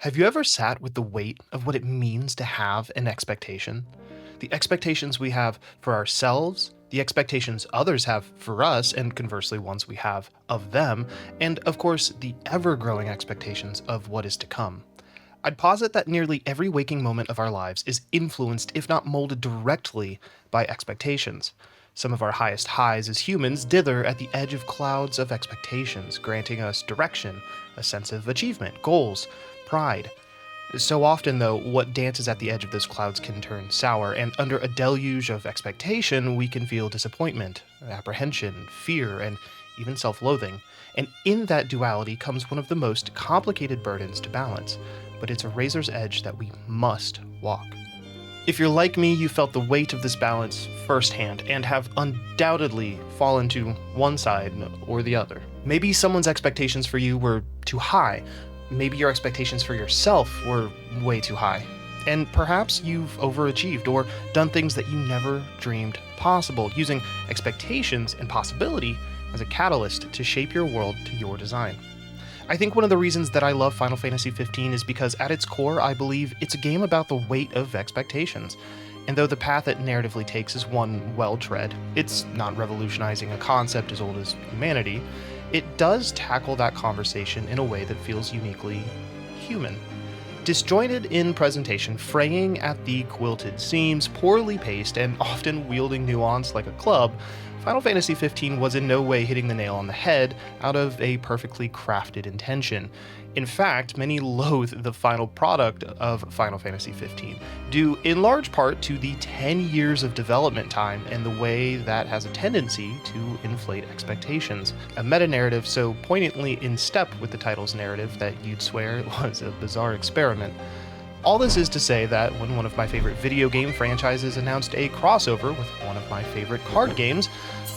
Have you ever sat with the weight of what it means to have an expectation? The expectations we have for ourselves, the expectations others have for us, and conversely ones we have of them, and of course the ever-growing expectations of what is to come. I'd posit that nearly every waking moment of our lives is influenced, if not molded directly, by expectations. Some of our highest highs as humans dither at the edge of clouds of expectations, granting us direction, a sense of achievement, goals, pride. So often, though, what dances at the edge of those clouds can turn sour, and under a deluge of expectation, we can feel disappointment, apprehension, fear, and even self-loathing. And in that duality comes one of the most complicated burdens to balance, but it's a razor's edge that we must walk. If you're like me, you felt the weight of this balance firsthand and have undoubtedly fallen to one side or the other. Maybe someone's expectations for you were too high. Maybe your expectations for yourself were way too high. And perhaps you've overachieved or done things that you never dreamed possible, using expectations and possibility as a catalyst to shape your world to your design. I think one of the reasons that I love Final Fantasy XV is because at its core, I believe it's a game about the weight of expectations. And though the path it narratively takes is one well-tread, it's not revolutionizing a concept as old as humanity, it does tackle that conversation in a way that feels uniquely human. Disjointed in presentation, fraying at the quilted seams, poorly paced, and often wielding nuance like a club, Final Fantasy XV was in no way hitting the nail on the head out of a perfectly crafted intention. In fact, many loathe the final product of Final Fantasy XV, due in large part to the 10 years of development time and the way that has a tendency to inflate expectations. A meta-narrative so poignantly in step with the title's narrative that you'd swear it was a bizarre experiment. All this is to say that when one of my favorite video game franchises announced a crossover with one of my favorite card games,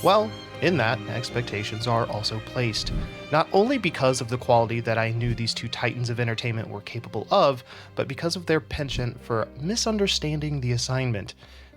well, in that, expectations are also placed. Not only because of the quality that I knew these two titans of entertainment were capable of, but because of their penchant for misunderstanding the assignment.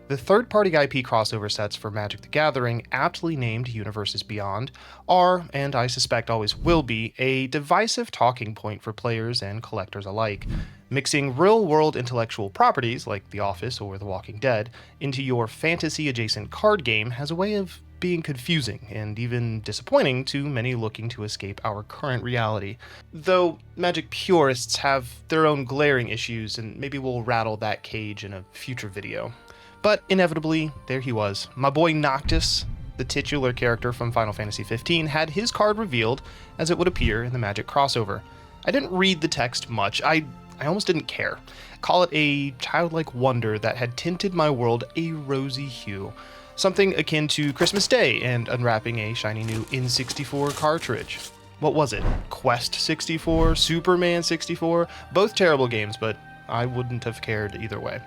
The third-party IP crossover sets for Magic the Gathering, aptly named Universes Beyond, are, and I suspect always will be, a divisive talking point for players and collectors alike. Mixing real-world intellectual properties, like The Office or The Walking Dead, into your fantasy-adjacent card game has a way of being confusing and even disappointing to many looking to escape our current reality. Though Magic purists have their own glaring issues, and maybe we'll rattle that cage in a future video. But inevitably, there he was. My boy Noctis, the titular character from Final Fantasy XV, had his card revealed as it would appear in the Magic crossover. I didn't read the text much. I almost didn't care. Call it a childlike wonder that had tinted my world a rosy hue. Something akin to Christmas Day and unwrapping a shiny new N64 cartridge. What was it? Quest 64? Superman 64? Both terrible games, but I wouldn't have cared either way.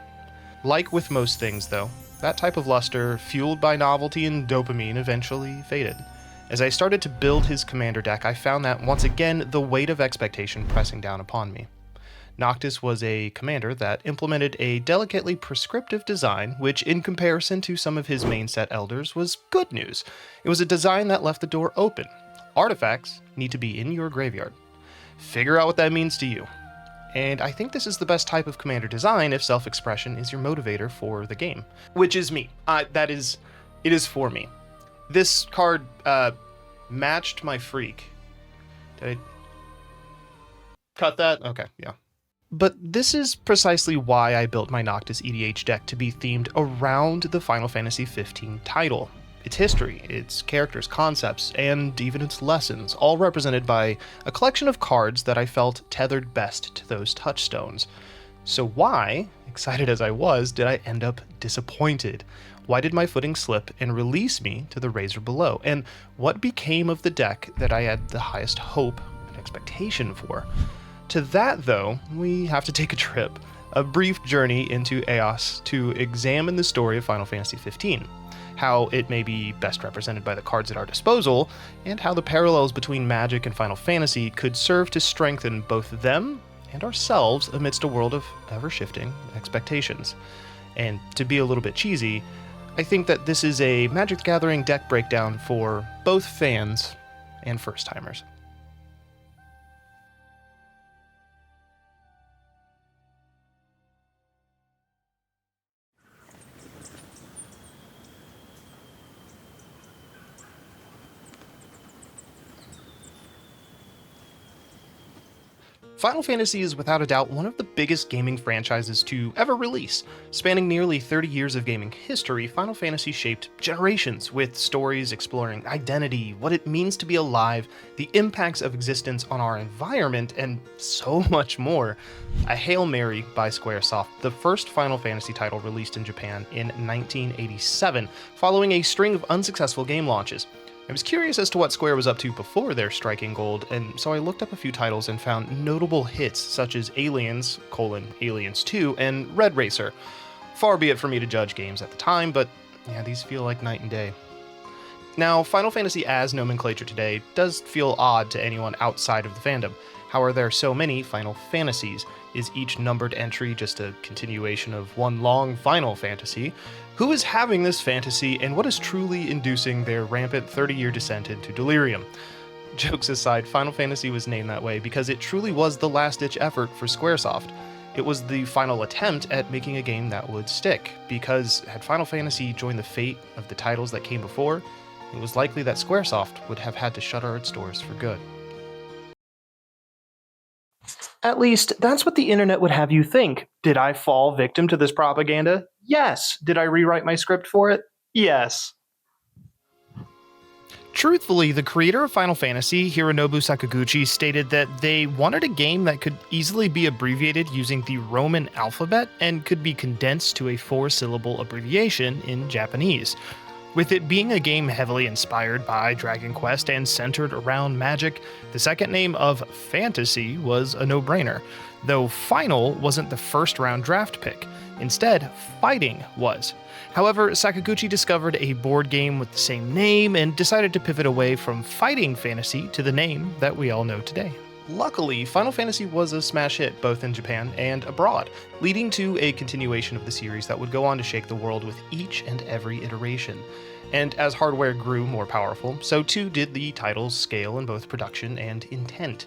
Like with most things, though, that type of luster, fueled by novelty and dopamine, eventually faded. As I started to build his commander deck, I found that, once again, the weight of expectation pressing down upon me. Noctis was a commander that implemented a delicately prescriptive design, which, in comparison to some of his main set elders, was good news. It was a design that left the door open. Artifacts need to be in your graveyard. Figure out what that means to you. And I think this is the best type of commander design if self-expression is your motivator for the game. Which is me. It is for me. This card matched my freak. Did I cut that? Okay, yeah. But this is precisely why I built my Noctis EDH deck to be themed around the Final Fantasy XV title. Its history, its characters, concepts, and even its lessons, all represented by a collection of cards that I felt tethered best to those touchstones. So why, excited as I was, did I end up disappointed? Why did my footing slip and release me to the razor below? And what became of the deck that I had the highest hope and expectation for? To that, though, we have to take a trip, a brief journey into Eos to examine the story of Final Fantasy XV, how it may be best represented by the cards at our disposal, and how the parallels between Magic and Final Fantasy could serve to strengthen both them and ourselves amidst a world of ever-shifting expectations. And to be a little bit cheesy, I think that this is a Magic the Gathering deck breakdown for both fans and first-timers. Final Fantasy is without a doubt one of the biggest gaming franchises to ever release. Spanning nearly 30 years of gaming history, Final Fantasy shaped generations with stories exploring identity, what it means to be alive, the impacts of existence on our environment, and so much more. A Hail Mary by Squaresoft, the first Final Fantasy title released in Japan in 1987, following a string of unsuccessful game launches. I was curious as to what Square was up to before their striking gold, and so I looked up a few titles and found notable hits such as Aliens, Aliens 2, and Red Racer. Far be it for me to judge games at the time, but yeah, these feel like night and day. Now, Final Fantasy as nomenclature today does feel odd to anyone outside of the fandom. How are there so many Final Fantasies? Is each numbered entry just a continuation of one long Final Fantasy? Who is having this fantasy, and what is truly inducing their rampant 30-year descent into delirium? Jokes aside, Final Fantasy was named that way because it truly was the last-ditch effort for Squaresoft. It was the final attempt at making a game that would stick, because had Final Fantasy joined the fate of the titles that came before, it was likely that Squaresoft would have had to shutter its doors for good. At least, that's what the internet would have you think. Did I fall victim to this propaganda? Yes. Did I rewrite my script for it? Yes. Truthfully, the creator of Final Fantasy, Hironobu Sakaguchi, stated that they wanted a game that could easily be abbreviated using the Roman alphabet and could be condensed to a 4-syllable abbreviation in Japanese. With it being a game heavily inspired by Dragon Quest and centered around magic, the second name of Fantasy was a no-brainer, though Final wasn't the first-round draft pick. Instead, Fighting was. However, Sakaguchi discovered a board game with the same name and decided to pivot away from Fighting Fantasy to the name that we all know today. Luckily, Final Fantasy was a smash hit both in Japan and abroad, leading to a continuation of the series that would go on to shake the world with each and every iteration. And as hardware grew more powerful, so too did the title's scale in both production and intent.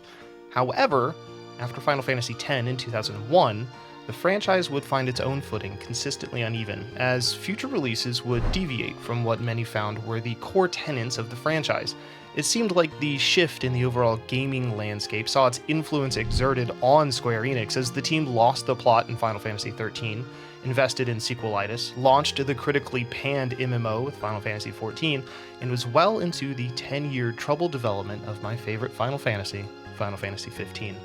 However, after Final Fantasy X in 2001, the franchise would find its own footing consistently uneven, as future releases would deviate from what many found were the core tenets of the franchise. It seemed like the shift in the overall gaming landscape saw its influence exerted on Square Enix as the team lost the plot in Final Fantasy XIII, invested in sequelitis, launched the critically panned MMO with Final Fantasy XIV, and was well into the 10-year troubled development of my favorite Final Fantasy, Final Fantasy XV.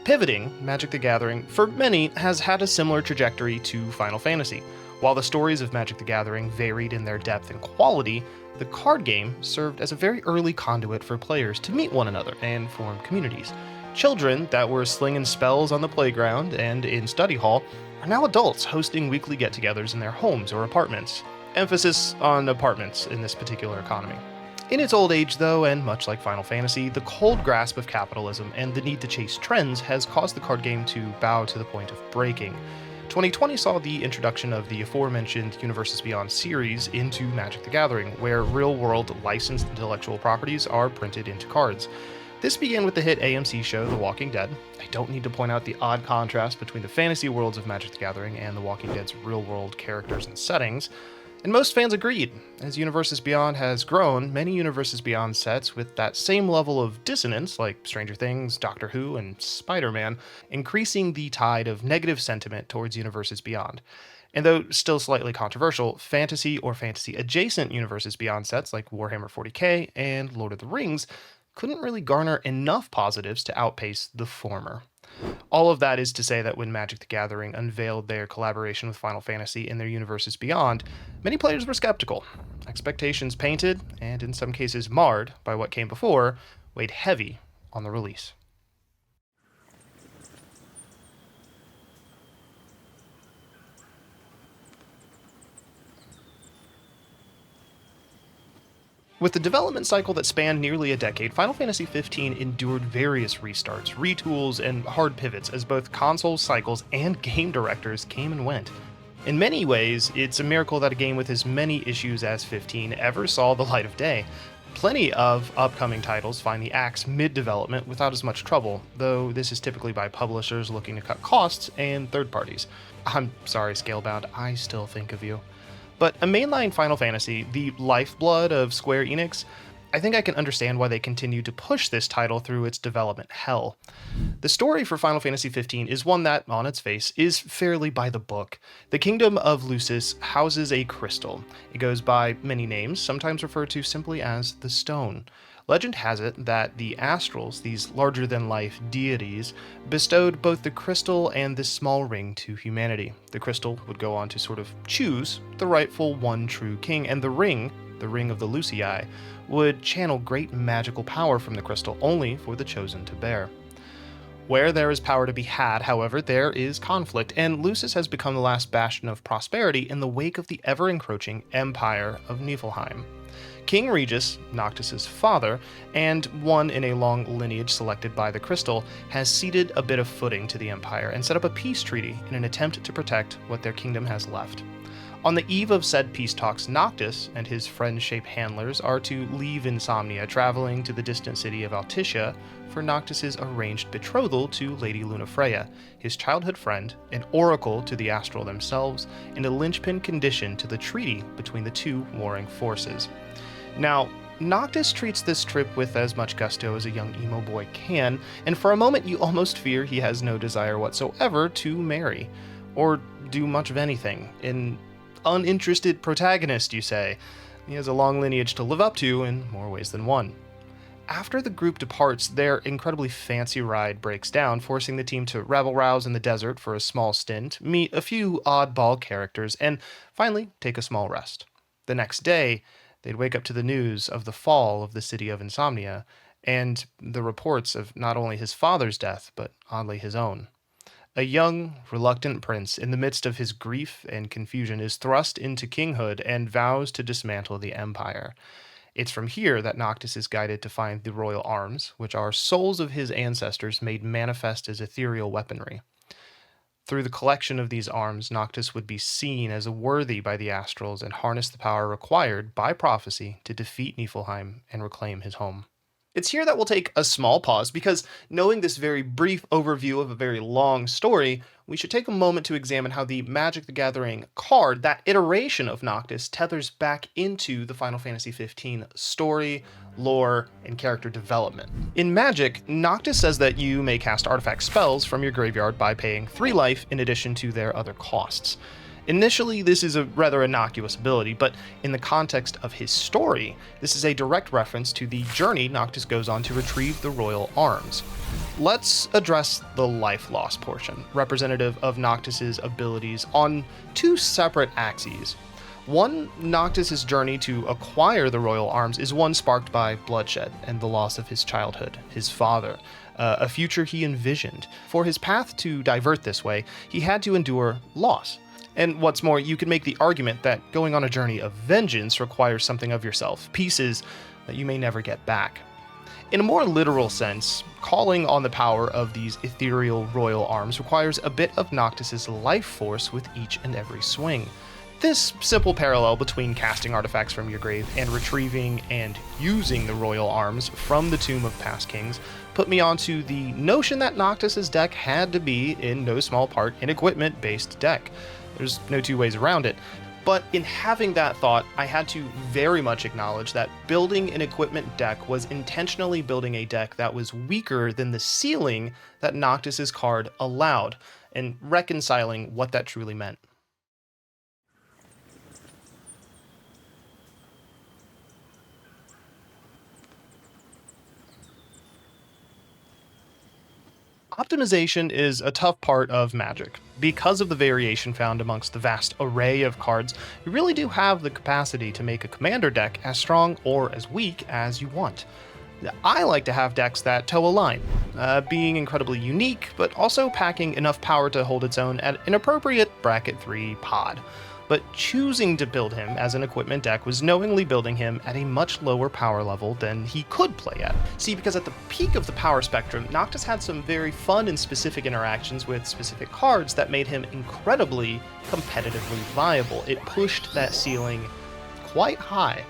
Pivoting, Magic the Gathering, for many, has had a similar trajectory to Final Fantasy. While the stories of Magic the Gathering varied in their depth and quality, the card game served as a very early conduit for players to meet one another and form communities. Children that were slinging spells on the playground and in study hall are now adults hosting weekly get-togethers in their homes or apartments. Emphasis on apartments in this particular economy. In its old age, though, and much like Final Fantasy, the cold grasp of capitalism and the need to chase trends has caused the card game to bow to the point of breaking. 2020 saw the introduction of the aforementioned Universes Beyond series into Magic the Gathering, where real-world licensed intellectual properties are printed into cards. This began with the hit AMC show The Walking Dead. I don't need to point out the odd contrast between the fantasy worlds of Magic the Gathering and The Walking Dead's real-world characters and settings. And most fans agreed. As Universes Beyond has grown, many Universes Beyond sets with that same level of dissonance, like Stranger Things, Doctor Who, and Spider-Man, increasing the tide of negative sentiment towards Universes Beyond. And though still slightly controversial, fantasy or fantasy-adjacent Universes Beyond sets like Warhammer 40k and Lord of the Rings couldn't really garner enough positives to outpace the former. All of that is to say that when Magic the Gathering unveiled their collaboration with Final Fantasy in their Universes Beyond, many players were skeptical. Expectations painted, and in some cases marred, by what came before, weighed heavy on the release. With the development cycle that spanned nearly a decade, Final Fantasy XV endured various restarts, retools, and hard pivots as both console cycles and game directors came and went. In many ways, it's a miracle that a game with as many issues as 15 ever saw the light of day. Plenty of upcoming titles find the axe mid-development without as much trouble, though this is typically by publishers looking to cut costs and third parties. I'm sorry, Scalebound, I still think of you. But a mainline Final Fantasy, the lifeblood of Square Enix, I think I can understand why they continue to push this title through its development hell. The story for Final Fantasy XV is one that, on its face, is fairly by the book. The Kingdom of Lucis houses a crystal. It goes by many names, sometimes referred to simply as the Stone. Legend has it that the Astrals, these larger-than-life deities, bestowed both the crystal and this small ring to humanity. The crystal would go on to sort of choose the rightful one true king, and the ring of the Lucii, would channel great magical power from the crystal only for the chosen to bear. Where there is power to be had, however, there is conflict, and Lucis has become the last bastion of prosperity in the wake of the ever-encroaching Empire of Niflheim. King Regis, Noctis' father, and one in a long lineage selected by the crystal, has ceded a bit of footing to the Empire and set up a peace treaty in an attempt to protect what their kingdom has left. On the eve of said peace talks, Noctis and his friend-shaped handlers are to leave Insomnia, traveling to the distant city of Altissia for Noctis' arranged betrothal to Lady Lunafreya, his childhood friend, an oracle to the Astral themselves, and a linchpin condition to the treaty between the two warring forces. Now, Noctis treats this trip with as much gusto as a young emo boy can, and for a moment you almost fear he has no desire whatsoever to marry, or do much of anything. An uninterested protagonist, you say. He has a long lineage to live up to in more ways than one. After the group departs, their incredibly fancy ride breaks down, forcing the team to rabble-rouse in the desert for a small stint, meet a few oddball characters, and finally take a small rest. The next day, they'd wake up to the news of the fall of the city of Insomnia, and the reports of not only his father's death, but oddly his own. A young, reluctant prince, in the midst of his grief and confusion, is thrust into kinghood and vows to dismantle the empire. It's from here that Noctis is guided to find the royal arms, which are souls of his ancestors made manifest as ethereal weaponry. Through the collection of these arms, Noctis would be seen as worthy by the Astrals and harness the power required by prophecy to defeat Niflheim and reclaim his home. It's here that we'll take a small pause, because knowing this very brief overview of a very long story, we should take a moment to examine how the Magic the Gathering card, that iteration of Noctis, tethers back into the Final Fantasy XV story, lore, and character development. In Magic, Noctis says that you may cast artifact spells from your graveyard by paying 3 life in addition to their other costs. Initially, this is a rather innocuous ability, but in the context of his story, this is a direct reference to the journey Noctis goes on to retrieve the royal arms. Let's address the life loss portion, representative of Noctis' abilities on 2 separate axes. One, Noctis' journey to acquire the royal arms is one sparked by bloodshed and the loss of his childhood, his father, a future he envisioned. For his path to divert this way, he had to endure loss. And what's more, you can make the argument that going on a journey of vengeance requires something of yourself, pieces that you may never get back. In a more literal sense, calling on the power of these ethereal royal arms requires a bit of Noctis' life force with each and every swing. This simple parallel between casting artifacts from your grave and retrieving and using the royal arms from the Tomb of Past Kings put me onto the notion that Noctis' deck had to be, in no small part, an equipment-based deck. There's no 2 ways around it. But in having that thought, I had to very much acknowledge that building an equipment deck was intentionally building a deck that was weaker than the ceiling that Noctis' card allowed, and reconciling what that truly meant. Optimization is a tough part of Magic. Because of the variation found amongst the vast array of cards, you really do have the capacity to make a commander deck as strong or as weak as you want. I like to have decks that toe a line, being incredibly unique, but also packing enough power to hold its own at an appropriate Bracket 3 pod. But choosing to build him as an equipment deck was knowingly building him at a much lower power level than he could play at. See, because at the peak of the power spectrum, Noctis had some very fun and specific interactions with specific cards that made him incredibly competitively viable. It pushed that ceiling quite high.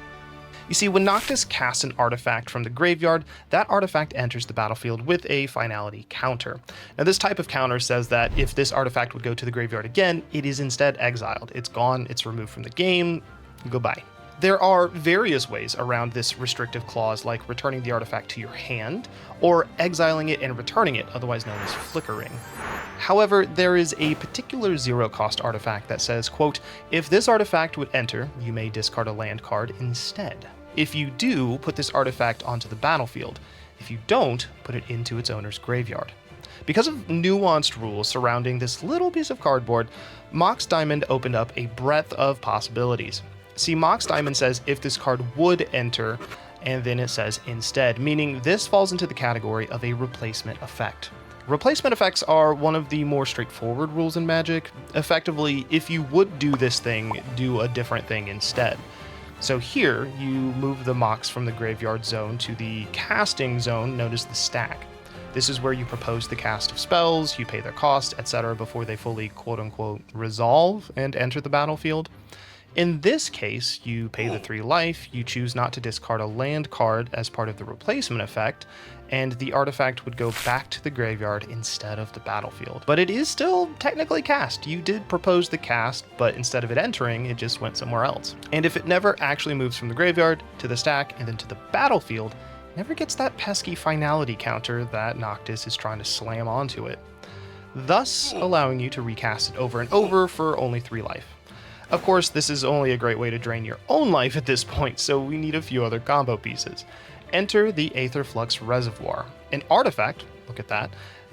You see, when Noctis casts an artifact from the graveyard, that artifact enters the battlefield with a finality counter. Now, this type of counter says that if this artifact would go to the graveyard again, it is instead exiled. It's gone, it's removed from the game, goodbye. There are various ways around this restrictive clause, like returning the artifact to your hand, or exiling it and returning it, otherwise known as flickering. However, there is a particular zero-cost artifact that says, quote, if this artifact would enter, you may discard a land card instead. If you do, put this artifact onto the battlefield. If you don't, put it into its owner's graveyard. Because of nuanced rules surrounding this little piece of cardboard, Mox Diamond opened up a breadth of possibilities. See, Mox Diamond says if this card would enter, and then it says instead, meaning this falls into the category of a replacement effect. Replacement effects are one of the more straightforward rules in Magic. Effectively, if you would do this thing, do a different thing instead. So here, you move the Mox from the graveyard zone to the casting zone known as the stack. This is where you propose the cast of spells, you pay their cost, etc. before they fully quote-unquote resolve and enter the battlefield. In this case, you pay the 3 life, you choose not to discard a land card as part of the replacement effect, and the artifact would go back to the graveyard instead of the battlefield. But it is still technically cast. You did propose the cast, but instead of it entering, it just went somewhere else. And if it never actually moves from the graveyard to the stack and then to the battlefield, it never gets that pesky finality counter that Noctis is trying to slam onto it, thus allowing you to recast it over and over for only 3 life. Of course, this is only a great way to drain your own life at this point, so we need a few other combo pieces. Enter the Aetherflux Reservoir, an artifact, look at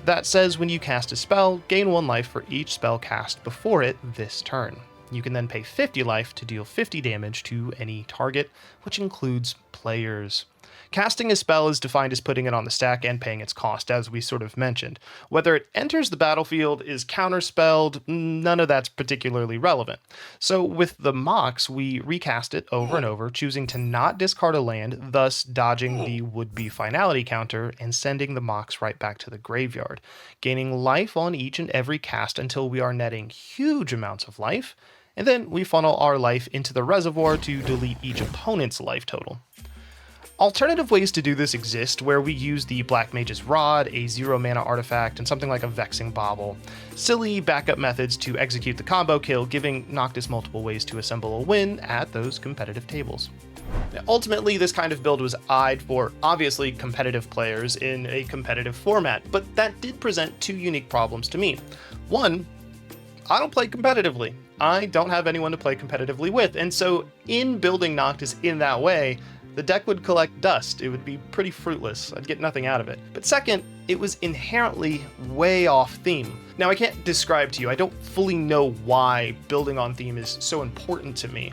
that says when you cast a spell, gain 1 life for each spell cast before it this turn. You can then pay 50 life to deal 50 damage to any target, which includes players. Casting a spell is defined as putting it on the stack and paying its cost, as we sort of mentioned. Whether it enters the battlefield, is counterspelled, none of that's particularly relevant. So with the Mox, we recast it over and over, choosing to not discard a land, thus dodging the would-be finality counter and sending the Mox right back to the graveyard, gaining life on each and every cast until we are netting huge amounts of life, and then we funnel our life into the reservoir to delete each opponent's life total. Alternative ways to do this exist, where we use the Black Mage's Rod, a 0-mana artifact, and something like a Vexing Bauble. Silly backup methods to execute the combo kill, giving Noctis multiple ways to assemble a win at those competitive tables. Ultimately, this kind of build was eyed for obviously competitive players in a competitive format, but that did present 2 unique problems to me. One, I don't play competitively. I don't have anyone to play competitively with, and so in building Noctis in that way, the deck would collect dust. It would be pretty fruitless. I'd get nothing out of it. But second, it was inherently way off theme. Now, I can't describe to you, I don't fully know why building on theme is so important to me.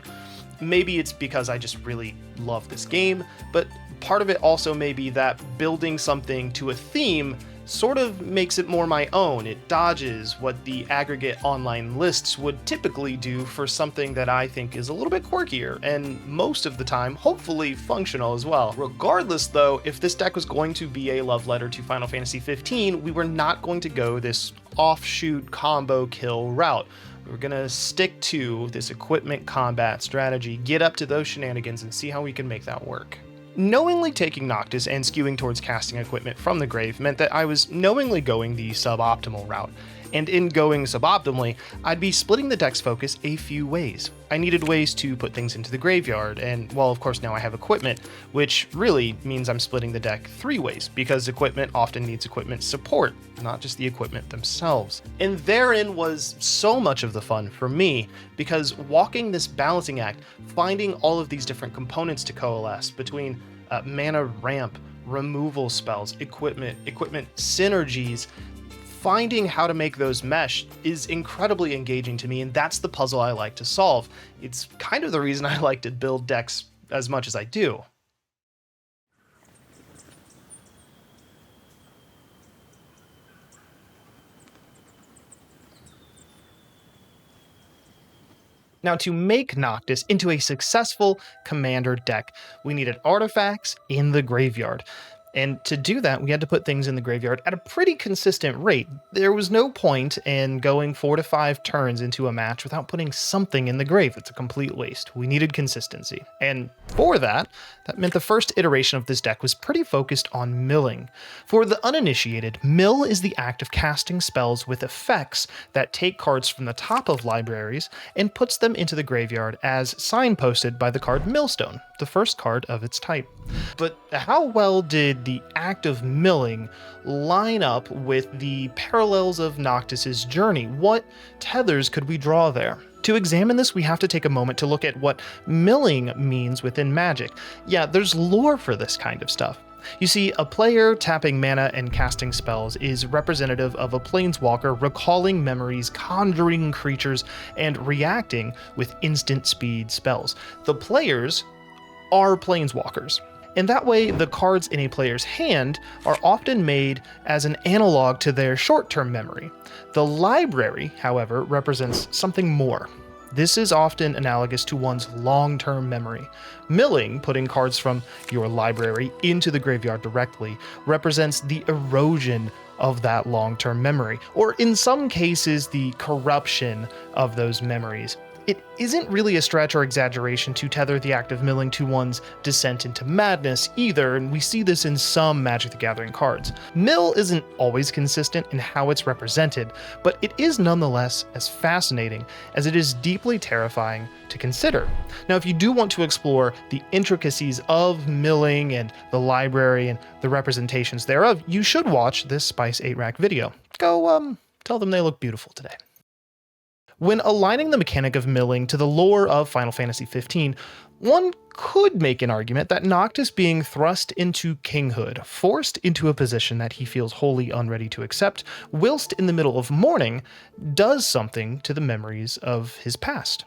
Maybe it's because I just really love this game, but part of it also may be that building something to a theme sort of makes it more my own. It dodges what the aggregate online lists would typically do for something that I think is a little bit quirkier, and most of the time, hopefully functional as well. Regardless though, if this deck was going to be a love letter to Final Fantasy XV, we were not going to go this offshoot combo kill route. We were gonna stick to this equipment combat strategy, get up to those shenanigans, and see how we can make that work. Knowingly taking Noctis and skewing towards casting equipment from the grave meant that I was knowingly going the suboptimal route, and in going suboptimally, I'd be splitting the deck's focus a few ways. I needed ways to put things into the graveyard, and well, of course now I have equipment, which really means I'm splitting the deck 3 ways, because equipment often needs equipment support, not just the equipment themselves. And therein was so much of the fun for me, because walking this balancing act, finding all of these different components to coalesce between mana ramp, removal spells, equipment synergies, finding how to make those mesh is incredibly engaging to me, and that's the puzzle I like to solve. It's kind of the reason I like to build decks as much as I do. Now, to make Noctis into a successful commander deck, we needed artifacts in the graveyard. And to do that, we had to put things in the graveyard at a pretty consistent rate. There was no point in going 4 to 5 turns into a match without putting something in the grave. It's a complete waste. We needed consistency. And for that meant the first iteration of this deck was pretty focused on milling. For the uninitiated, mill is the act of casting spells with effects that take cards from the top of libraries and puts them into the graveyard as signposted by the card Millstone, the first card of its type. But how well did the act of milling line up with the parallels of Noctis's journey? What tethers could we draw there? To examine this, we have to take a moment to look at what milling means within Magic. Yeah, there's lore for this kind of stuff. You see, a player tapping mana and casting spells is representative of a planeswalker recalling memories, conjuring creatures, and reacting with instant speed spells. The players are planeswalkers. And that way, the cards in a player's hand are often made as an analog to their short-term memory. The library, however, represents something more. This is often analogous to one's long-term memory. Milling, putting cards from your library into the graveyard directly, represents the erosion of that long-term memory, or in some cases, the corruption of those memories. It isn't really a stretch or exaggeration to tether the act of milling to one's descent into madness either, and we see this in some Magic the Gathering cards. Mill isn't always consistent in how it's represented, but it is nonetheless as fascinating as it is deeply terrifying to consider. Now, if you do want to explore the intricacies of milling and the library and the representations thereof, you should watch this Spice 8-Rack video. Go, tell them they look beautiful today. When aligning the mechanic of milling to the lore of Final Fantasy XV, one could make an argument that Noctis being thrust into kinghood, forced into a position that he feels wholly unready to accept, whilst in the middle of mourning, does something to the memories of his past.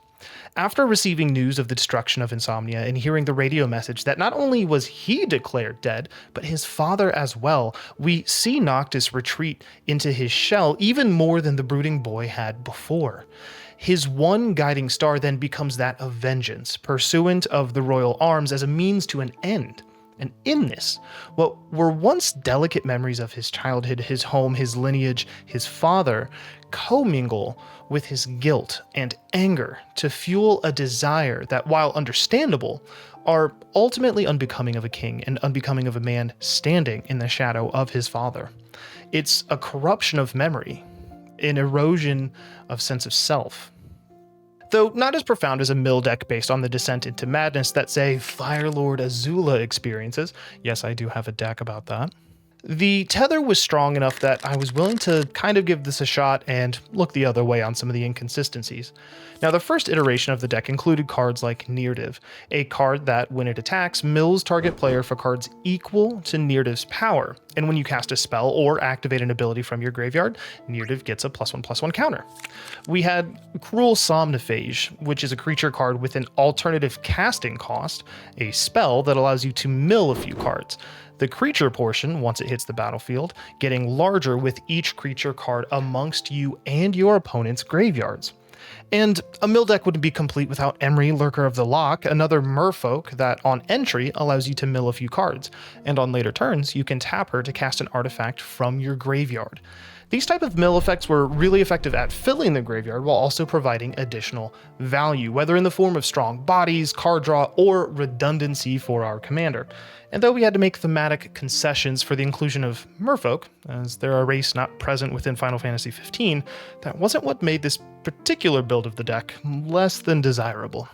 After receiving news of the destruction of Insomnia and hearing the radio message that not only was he declared dead, but his father as well, we see Noctis retreat into his shell even more than the brooding boy had before. His one guiding star then becomes that of vengeance, pursuant of the royal arms as a means to an end. And in this, what were once delicate memories of his childhood, his home, his lineage, his father, commingle with his guilt and anger to fuel a desire that, while understandable, are ultimately unbecoming of a king and unbecoming of a man standing in the shadow of his father. It's a corruption of memory, an erosion of sense of self. Though not as profound as a mill deck based on the descent into madness that, say, Firelord Azula experiences. Yes, I do have a deck about that. The tether was strong enough that I was willing to kind of give this a shot and look the other way on some of the inconsistencies. Now, the first iteration of the deck included cards like Neardiv, a card that, when it attacks, mills target player for cards equal to Neardiv's power, and when you cast a spell or activate an ability from your graveyard, Neardiv gets a +1/+1 counter. We had Cruel Somniphage, which is a creature card with an alternative casting cost, a spell that allows you to mill a few cards. The creature portion, once it hits the battlefield, getting larger with each creature card amongst you and your opponent's graveyards. And a mill deck wouldn't be complete without Emry, Lurker of the Loch, another merfolk that on entry allows you to mill a few cards, and on later turns you can tap her to cast an artifact from your graveyard. These type of mill effects were really effective at filling the graveyard while also providing additional value, whether in the form of strong bodies, card draw, or redundancy for our commander. And though we had to make thematic concessions for the inclusion of merfolk, as they're a race not present within Final Fantasy XV, that wasn't what made this particular build of the deck less than desirable.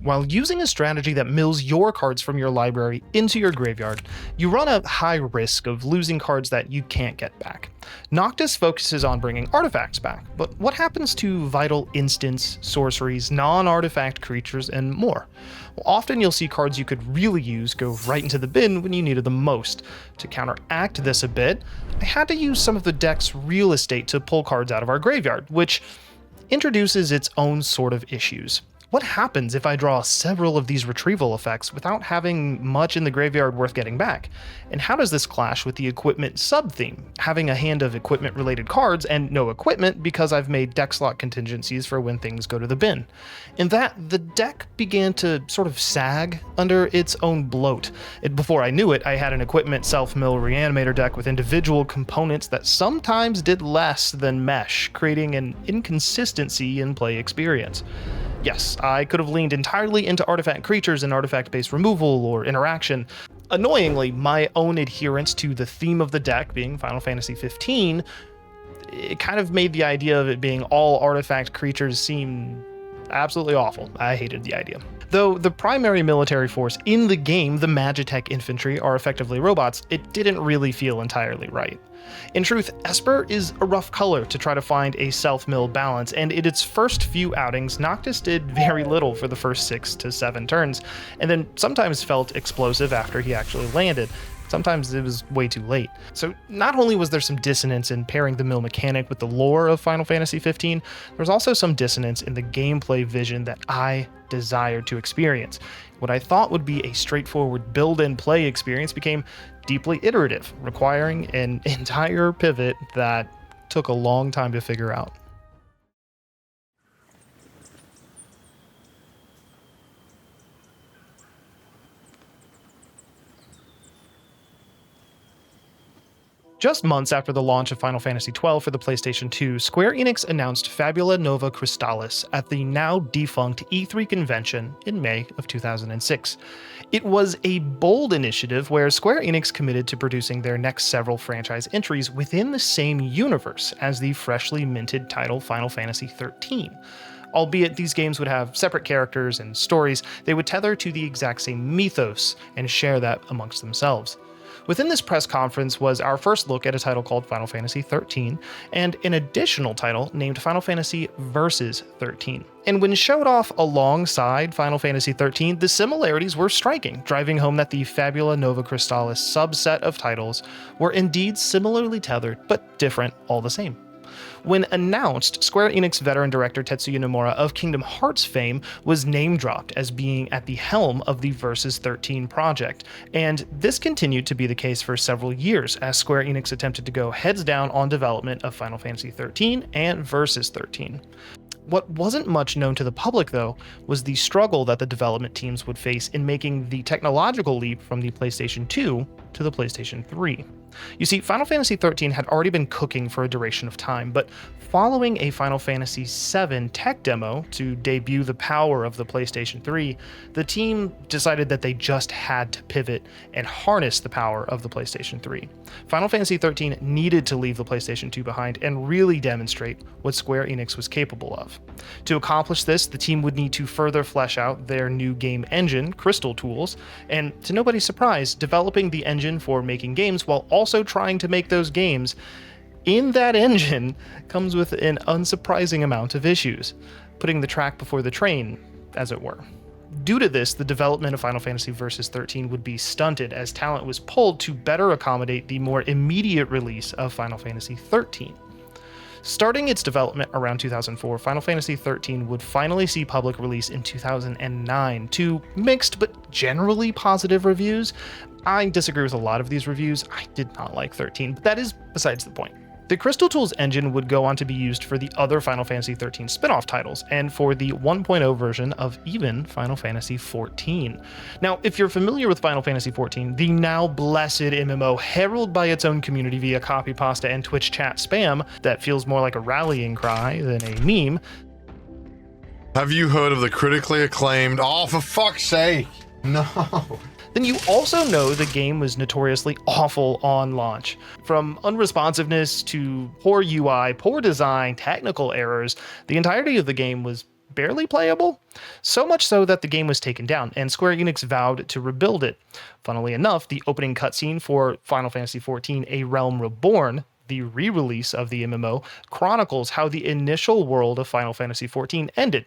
While using a strategy that mills your cards from your library into your graveyard, you run a high risk of losing cards that you can't get back. Noctis focuses on bringing artifacts back, but what happens to vital instants, sorceries, non-artifact creatures, and more? Well, often you'll see cards you could really use go right into the bin when you needed them most. To counteract this a bit, I had to use some of the deck's real estate to pull cards out of our graveyard, which introduces its own sort of issues. What happens if I draw several of these retrieval effects without having much in the graveyard worth getting back? And how does this clash with the equipment sub-theme, having a hand of equipment-related cards and no equipment because I've made deck slot contingencies for when things go to the bin? In that, the deck began to sort of sag under its own bloat. Before I knew it, I had an equipment self-mill reanimator deck with individual components that sometimes did less than mesh, creating an inconsistency in play experience. Yes, I could have leaned entirely into artifact creatures and artifact-based removal or interaction. Annoyingly, my own adherence to the theme of the deck, being Final Fantasy XV, it kind of made the idea of it being all artifact creatures seem absolutely awful. I hated the idea. Though the primary military force in the game, the Magitech infantry, are effectively robots, it didn't really feel entirely right. In truth, Esper is a rough color to try to find a self-mill balance, and in its first few outings, Noctis did very little for the first 6 to 7 turns, and then sometimes felt explosive after he actually landed. Sometimes it was way too late. So not only was there some dissonance in pairing the mill mechanic with the lore of Final Fantasy XV, there was also some dissonance in the gameplay vision that I desired to experience. What I thought would be a straightforward build and play experience became deeply iterative, requiring an entire pivot that took a long time to figure out. Just months after the launch of Final Fantasy XII for the PlayStation 2, Square Enix announced Fabula Nova Crystallis at the now defunct E3 convention in May of 2006. It was a bold initiative where Square Enix committed to producing their next several franchise entries within the same universe as the freshly minted title Final Fantasy XIII. Albeit these games would have separate characters and stories, they would tether to the exact same mythos and share that amongst themselves. Within this press conference was our first look at a title called Final Fantasy XIII, and an additional title named Final Fantasy Versus 13. And when showed off alongside Final Fantasy XIII, the similarities were striking, driving home that the Fabula Nova Crystallis subset of titles were indeed similarly tethered, but different all the same. When announced, Square Enix veteran director Tetsuya Nomura of Kingdom Hearts fame was name-dropped as being at the helm of the Versus 13 project, and this continued to be the case for several years as Square Enix attempted to go heads down on development of Final Fantasy XIII and Versus 13. What wasn't much known to the public, though, was the struggle that the development teams would face in making the technological leap from the PlayStation 2 to the PlayStation 3. You see, Final Fantasy XIII had already been cooking for a duration of time, but following a Final Fantasy VII tech demo to debut the power of the PlayStation 3, the team decided that they just had to pivot and harness the power of the PlayStation 3. Final Fantasy XIII needed to leave the PlayStation 2 behind and really demonstrate what Square Enix was capable of. To accomplish this, the team would need to further flesh out their new game engine, Crystal Tools, and to nobody's surprise, developing the engine for making games while also trying to make those games in that engine comes with an unsurprising amount of issues, putting the track before the train, as it were. Due to this, the development of Final Fantasy Versus 13 would be stunted as talent was pulled to better accommodate the more immediate release of Final Fantasy 13. Starting its development around 2004, Final Fantasy XIII would finally see public release in 2009 to mixed but generally positive reviews. I disagree with a lot of these reviews. I did not like 13, but that is besides the point. The Crystal Tools engine would go on to be used for the other Final Fantasy XIII spin-off titles, and for the 1.0 version of even Final Fantasy XIV. Now, if you're familiar with Final Fantasy XIV, the now blessed MMO heralded by its own community via copy pasta and Twitch chat spam that feels more like a rallying cry than a meme. Have you heard of the critically acclaimed, oh, for fuck's sake, no. Then you also know the game was notoriously awful on launch. From unresponsiveness to poor UI, poor design, technical errors, the entirety of the game was barely playable. So much so that the game was taken down, and Square Enix vowed to rebuild it. Funnily enough, the opening cutscene for Final Fantasy XIV A Realm Reborn, the re-release of the MMO, chronicles how the initial world of Final Fantasy XIV ended.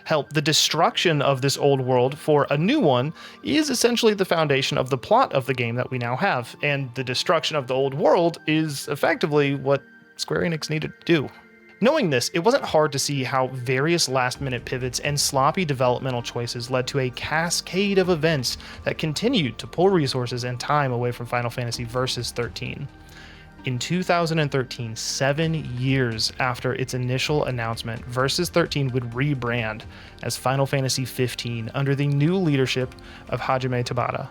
Hell, the destruction of this old world for a new one is essentially the foundation of the plot of the game that we now have, and the destruction of the old world is effectively what Square Enix needed to do. Knowing this, it wasn't hard to see how various last-minute pivots and sloppy developmental choices led to a cascade of events that continued to pull resources and time away from Final Fantasy Versus 13. In 2013, 7 years after its initial announcement, Versus 13 would rebrand as Final Fantasy 15 under the new leadership of Hajime Tabata,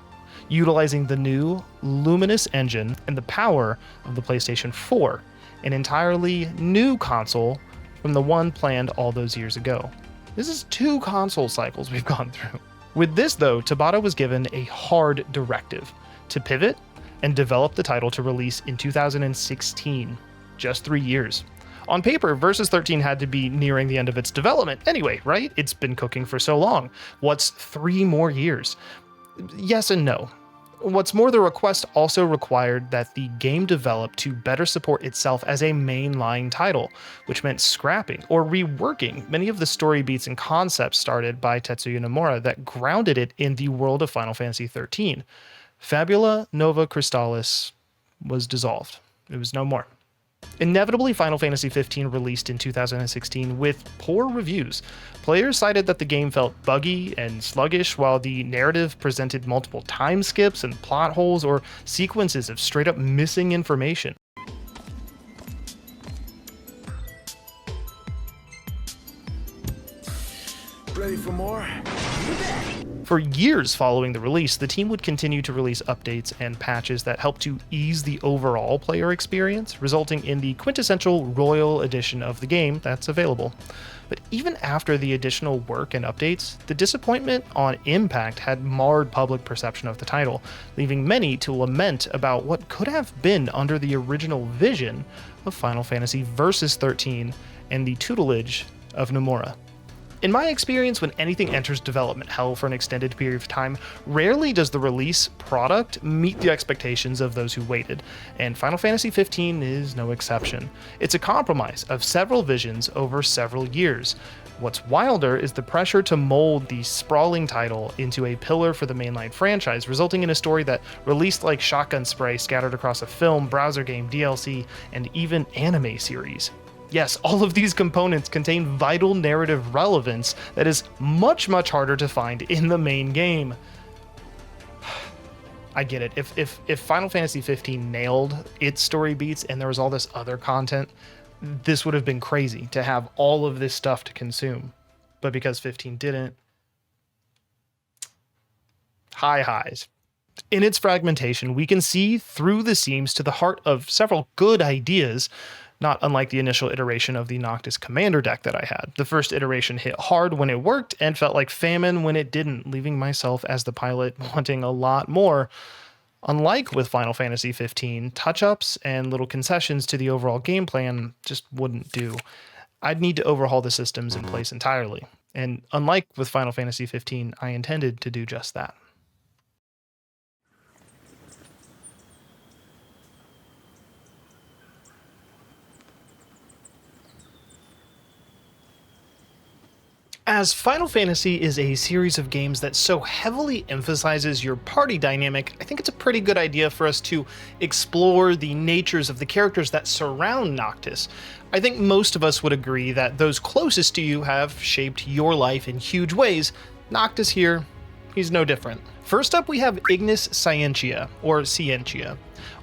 utilizing the new Luminous engine and the power of the PlayStation 4, an entirely new console from the one planned all those years ago. This is 2 console cycles we've gone through. With this though, Tabata was given a hard directive to pivot and develop the title to release in 2016, just 3 years. On paper, Versus 13 had to be nearing the end of its development anyway, right? It's been cooking for so long. What's 3 more years? Yes and no. What's more, the request also required that the game develop to better support itself as a mainline title, which meant scrapping or reworking many of the story beats and concepts started by Tetsuya Nomura that grounded it in the world of Final Fantasy XIII. Fabula Nova Crystallis was dissolved. It was no more. Inevitably, Final Fantasy XV released in 2016 with poor reviews. Players cited that the game felt buggy and sluggish, while the narrative presented multiple time skips and plot holes or sequences of straight up missing information. Ready for more? You bet. For years following the release, the team would continue to release updates and patches that helped to ease the overall player experience, resulting in the quintessential Royal Edition of the game that's available. But even after the additional work and updates, the disappointment on impact had marred public perception of the title, leaving many to lament about what could have been under the original vision of Final Fantasy Versus 13 and the tutelage of Nomura. In my experience, when anything enters development hell for an extended period of time, rarely does the release product meet the expectations of those who waited, and Final Fantasy XV is no exception. It's a compromise of several visions over several years. What's wilder is the pressure to mold the sprawling title into a pillar for the mainline franchise, resulting in a story that released like shotgun spray scattered across a film, browser game, DLC, and even anime series. Yes, all of these components contain vital narrative relevance that is much harder to find in the main game. I get it. If Final Fantasy 15 nailed its story beats and there was all this other content, this would have been crazy to have all of this stuff to consume. But because 15 didn't, highs. In its fragmentation, we can see through the seams to the heart of several good ideas, not unlike the initial iteration of the Noctis commander deck that I had. The first iteration hit hard when it worked and felt like famine when it didn't, leaving myself as the pilot wanting a lot more. Unlike with Final Fantasy 15, touch-ups and little concessions to the overall game plan just wouldn't do. I'd need to overhaul the systems in place entirely. And unlike with Final Fantasy 15, I intended to do just that. As Final Fantasy is a series of games that so heavily emphasizes your party dynamic, I think it's a pretty good idea for us to explore the natures of the characters that surround Noctis. I think most of us would agree that those closest to you have shaped your life in huge ways. Noctis here, he's no different. First up, we have Ignis Scientia, or Scientia.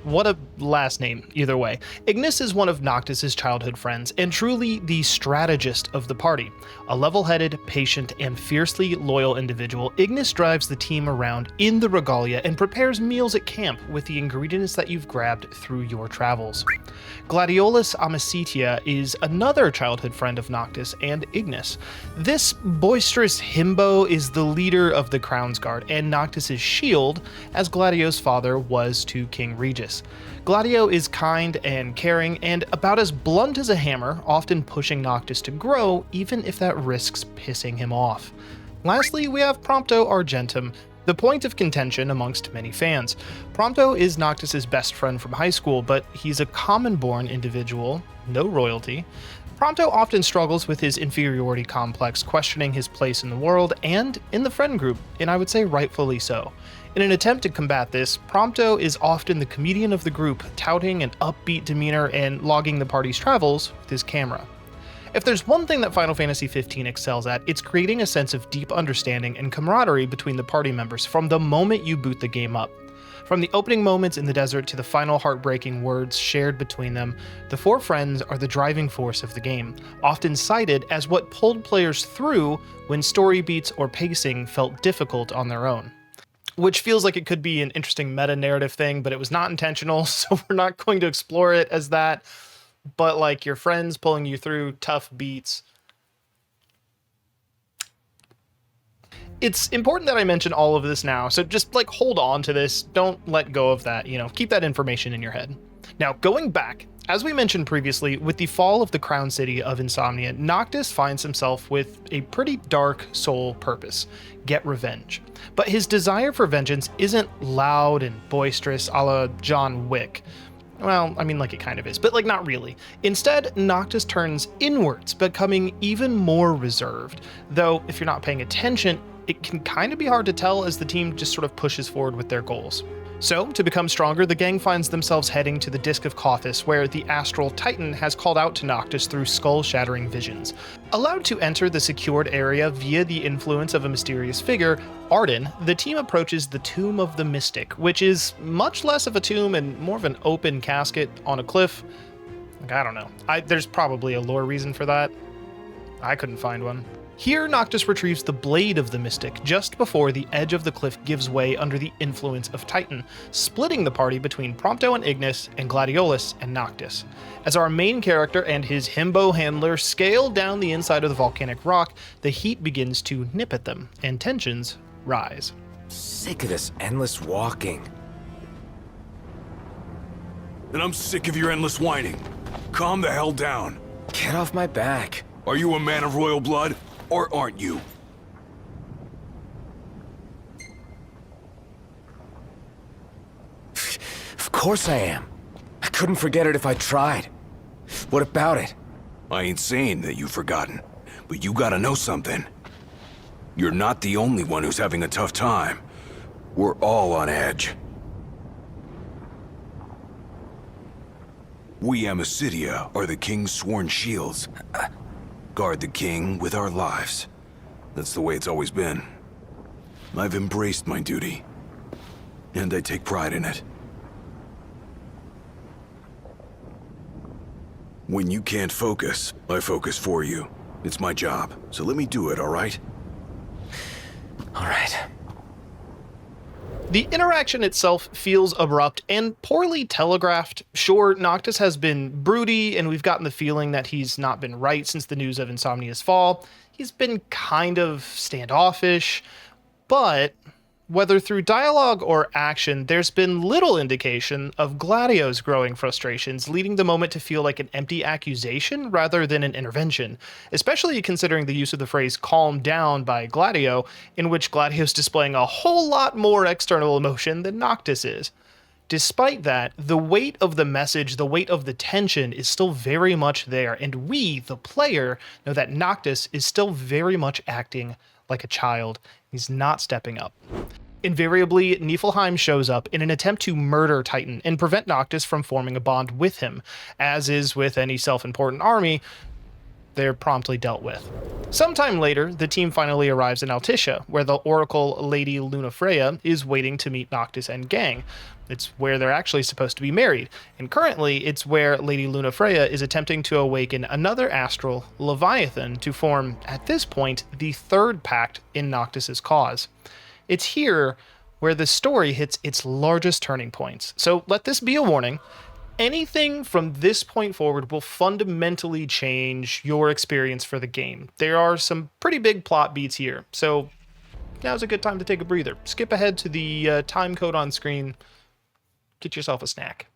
What a last name, either way. Ignis is one of Noctis' childhood friends, and truly the strategist of the party. A level-headed, patient, and fiercely loyal individual, Ignis drives the team around in the regalia and prepares meals at camp with the ingredients that you've grabbed through your travels. Gladiolus Amicitia is another childhood friend of Noctis and Ignis. This boisterous himbo is the leader of the Crown's Guard and Noctis' shield, as Gladio's father was to King Regis. Gladio is kind and caring and about as blunt as a hammer, often pushing Noctis to grow, even if that risks pissing him off. Lastly, we have Prompto Argentum, the point of contention amongst many fans. Prompto is Noctis' best friend from high school, but he's a common-born individual, no royalty. Prompto often struggles with his inferiority complex, questioning his place in the world and in the friend group, and I would say rightfully so. In an attempt to combat this, Prompto is often the comedian of the group, touting an upbeat demeanor and logging the party's travels with his camera. If there's one thing that Final Fantasy XV excels at, it's creating a sense of deep understanding and camaraderie between the party members from the moment you boot the game up. From the opening moments in the desert to the final heartbreaking words shared between them, the four friends are the driving force of the game, often cited as what pulled players through when story beats or pacing felt difficult on their own. Which feels like it could be an interesting meta-narrative thing, but it was not intentional, so we're not going to explore it as that. But like your friends pulling you through tough beats. It's important that I mention all of this now, so just like hold on to this, don't let go of that, keep that information in your head. Now, going back, as we mentioned previously, with the fall of the crown city of Insomnia, Noctis finds himself with a pretty dark soul purpose: get revenge. But his desire for vengeance isn't loud and boisterous a la John Wick. Well, I mean, like it kind of is, but like not really. Instead, Noctis turns inwards, becoming even more reserved. Though, if you're not paying attention, it can kind of be hard to tell as the team just sort of pushes forward with their goals. So, to become stronger, the gang finds themselves heading to the Disk of Kothis, where the Astral Titan has called out to Noctis through skull-shattering visions. Allowed to enter the secured area via the influence of a mysterious figure, Ardyn, the team approaches the Tomb of the Mystic, which is much less of a tomb and more of an open casket on a cliff. Like, I don't know. There's probably a lore reason for that. I couldn't find one. Here, Noctis retrieves the Blade of the Mystic just before the edge of the cliff gives way under the influence of Titan, splitting the party between Prompto and Ignis and Gladiolus and Noctis. As our main character and his himbo handler scale down the inside of the volcanic rock, the heat begins to nip at them, and tensions rise. Sick of this endless walking. And I'm sick of your endless whining. Calm the hell down. Get off my back. Are you a man of royal blood? Or aren't you? Of course I am. I couldn't forget it if I tried. What about it? I ain't saying that you've forgotten, but you gotta know something. You're not the only one who's having a tough time. We're all on edge. We Amascidia are the King's sworn shields. Guard the King with our lives. That's the way it's always been. I've embraced my duty, and I take pride in it. When you can't focus, I focus for you. It's my job, so let me do it, all right? All right. The interaction itself feels abrupt and poorly telegraphed. Sure, Noctis has been broody, and we've gotten the feeling that he's not been right since the news of Insomnia's fall. He's been kind of standoffish, but whether through dialogue or action, there's been little indication of Gladio's growing frustrations, leading the moment to feel like an empty accusation rather than an intervention, especially considering the use of the phrase calm down by Gladio, in which Gladio's displaying a whole lot more external emotion than Noctis is. Despite that, the weight of the message, the weight of the tension is still very much there, and we, the player, know that Noctis is still very much acting like a child. He's not stepping up. Invariably, Niflheim shows up in an attempt to murder Titan and prevent Noctis from forming a bond with him. As is with any self-important army, they're promptly dealt with. Sometime later, the team finally arrives in Altissia, where the Oracle Lady Lunafreya is waiting to meet Noctis and gang. It's where they're actually supposed to be married, and currently it's where Lady Lunafreya is attempting to awaken another astral, Leviathan, to form, at this point, the third pact in Noctis's cause. It's here where the story hits its largest turning points. So let this be a warning. Anything from this point forward will fundamentally change your experience for the game. There are some pretty big plot beats here, so now's a good time to take a breather. Skip ahead to the time code on screen. Get yourself a snack.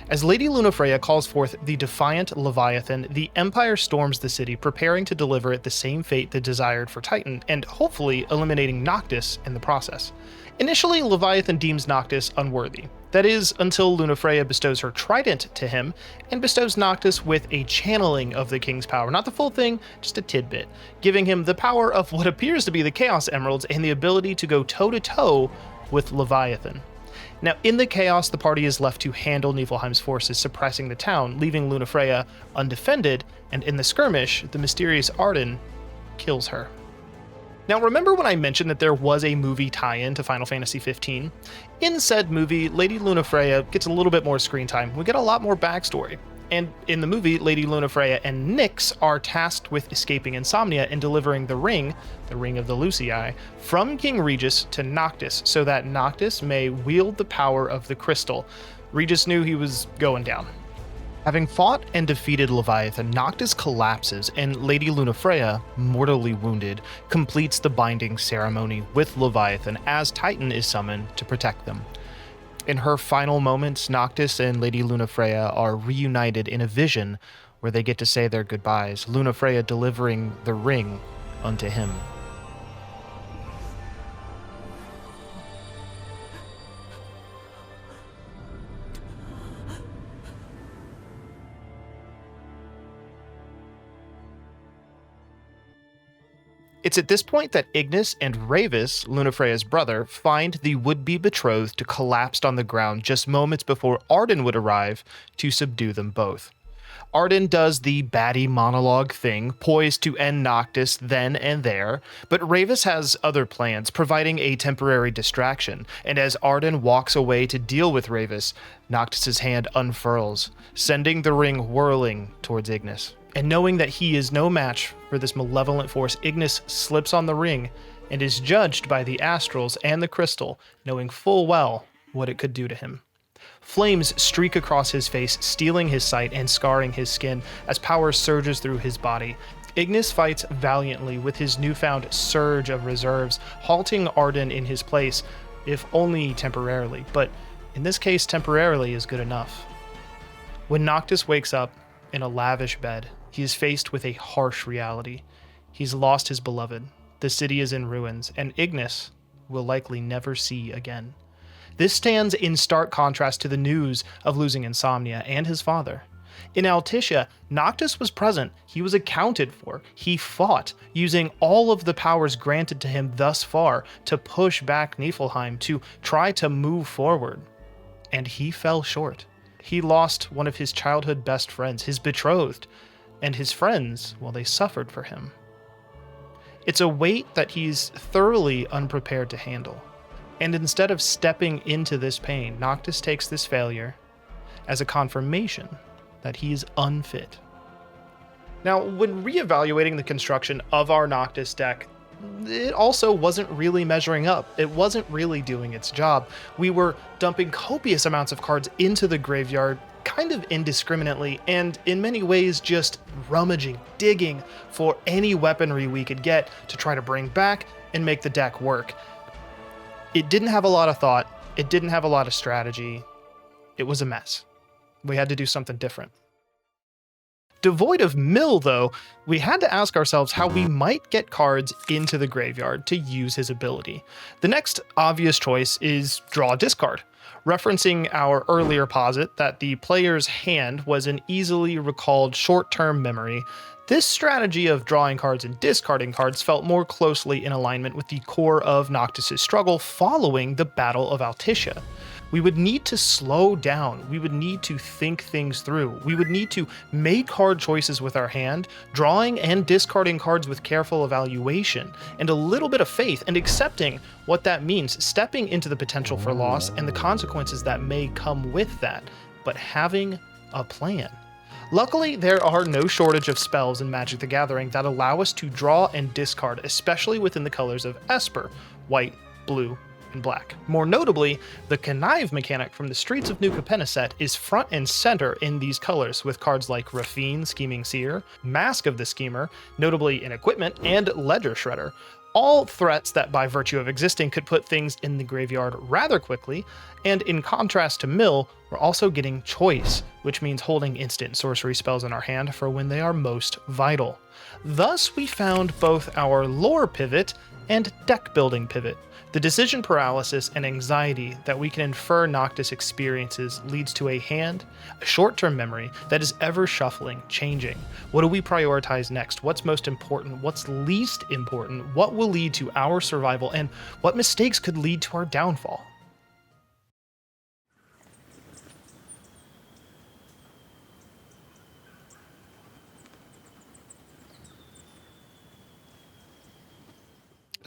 As Lady Lunafreya calls forth the defiant Leviathan, the Empire storms the city, preparing to deliver it the same fate they desired for Titan, and hopefully eliminating Noctis in the process. Initially, Leviathan deems Noctis unworthy. That is, until Lunafreya bestows her trident to him, and bestows Noctis with a channeling of the King's power. Not the full thing, just a tidbit, giving him the power of what appears to be the Chaos Emeralds and the ability to go toe-to-toe with Leviathan. Now, in the chaos, the party is left to handle Niflheim's forces suppressing the town, leaving Lunafreya undefended, and in the skirmish, the mysterious Ardyn kills her. Now, remember when I mentioned that there was a movie tie-in to Final Fantasy XV? In said movie, Lady Lunafreya gets a little bit more screen time. We get a lot more backstory. And in the movie, Lady Lunafreya and Nyx are tasked with escaping Insomnia and delivering the ring of the Lucii, from King Regis to Noctis, so that Noctis may wield the power of the crystal. Regis knew he was going down. Having fought and defeated Leviathan, Noctis collapses, and Lady Lunafreya, mortally wounded, completes the binding ceremony with Leviathan as Titan is summoned to protect them. In her final moments, Noctis and Lady Lunafreya are reunited in a vision where they get to say their goodbyes, Lunafreya delivering the ring unto him. It's at this point that Ignis and Ravis, Lunafreya's brother, find the would-be betrothed collapsed on the ground just moments before Ardyn would arrive to subdue them both. Ardyn does the baddie monologue thing, poised to end Noctis then and there, but Ravis has other plans, providing a temporary distraction, and as Ardyn walks away to deal with Ravis, Noctis' hand unfurls, sending the ring whirling towards Ignis. And knowing that he is no match for this malevolent force, Ignis slips on the ring and is judged by the astrals and the crystal, knowing full well what it could do to him. Flames streak across his face, stealing his sight and scarring his skin as power surges through his body. Ignis fights valiantly with his newfound surge of reserves, halting Ardyn in his place, if only temporarily, but in this case temporarily is good enough. When Noctis wakes up in a lavish bed, he is faced with a harsh reality. He's lost his beloved, the city is in ruins, and Ignis will likely never see again. This stands in stark contrast to the news of losing Insomnia and his father. In Altissia, Noctis was present, he was accounted for, he fought, using all of the powers granted to him thus far to push back Niflheim, to try to move forward. And he fell short. He lost one of his childhood best friends, his betrothed, and his friends, well, they suffered for him. It's a weight that he's thoroughly unprepared to handle. And instead of stepping into this pain, Noctis takes this failure as a confirmation that he is unfit. Now, when reevaluating the construction of our Noctis deck, it also wasn't really measuring up. It wasn't really doing its job. We were dumping copious amounts of cards into the graveyard, kind of indiscriminately, and in many ways just rummaging, digging for any weaponry we could get to try to bring back and make the deck work. It didn't have a lot of thought. It didn't have a lot of strategy. It was a mess. We had to do something different. Devoid of mill, though, we had to ask ourselves how we might get cards into the graveyard to use his ability. The next obvious choice is draw discard, referencing our earlier posit that the player's hand was an easily recalled short-term memory. This strategy of drawing cards and discarding cards felt more closely in alignment with the core of Noctis' struggle following the Battle of Altissia. We would need to slow down, we would need to think things through, we would need to make hard choices with our hand, drawing and discarding cards with careful evaluation, and a little bit of faith, and accepting what that means, stepping into the potential for loss and the consequences that may come with that, but having a plan. Luckily, there are no shortage of spells in Magic the Gathering that allow us to draw and discard, especially within the colors of Esper, white, blue, and black. More notably, the Connive mechanic from the Streets of New Capenna set is front and center in these colors, with cards like Rafine, Scheming Seer, Mask of the Schemer, notably in equipment, and Ledger Shredder. All threats that by virtue of existing could put things in the graveyard rather quickly, and in contrast to Mill, we're also getting choice, which means holding instant sorcery spells in our hand for when they are most vital. Thus, we found both our lore pivot and deck building pivot. The decision paralysis and anxiety that we can infer Noctis experiences leads to a hand, a short-term memory that is ever shuffling, changing. What do we prioritize next? What's most important? What's least important? What will lead to our survival? And what mistakes could lead to our downfall?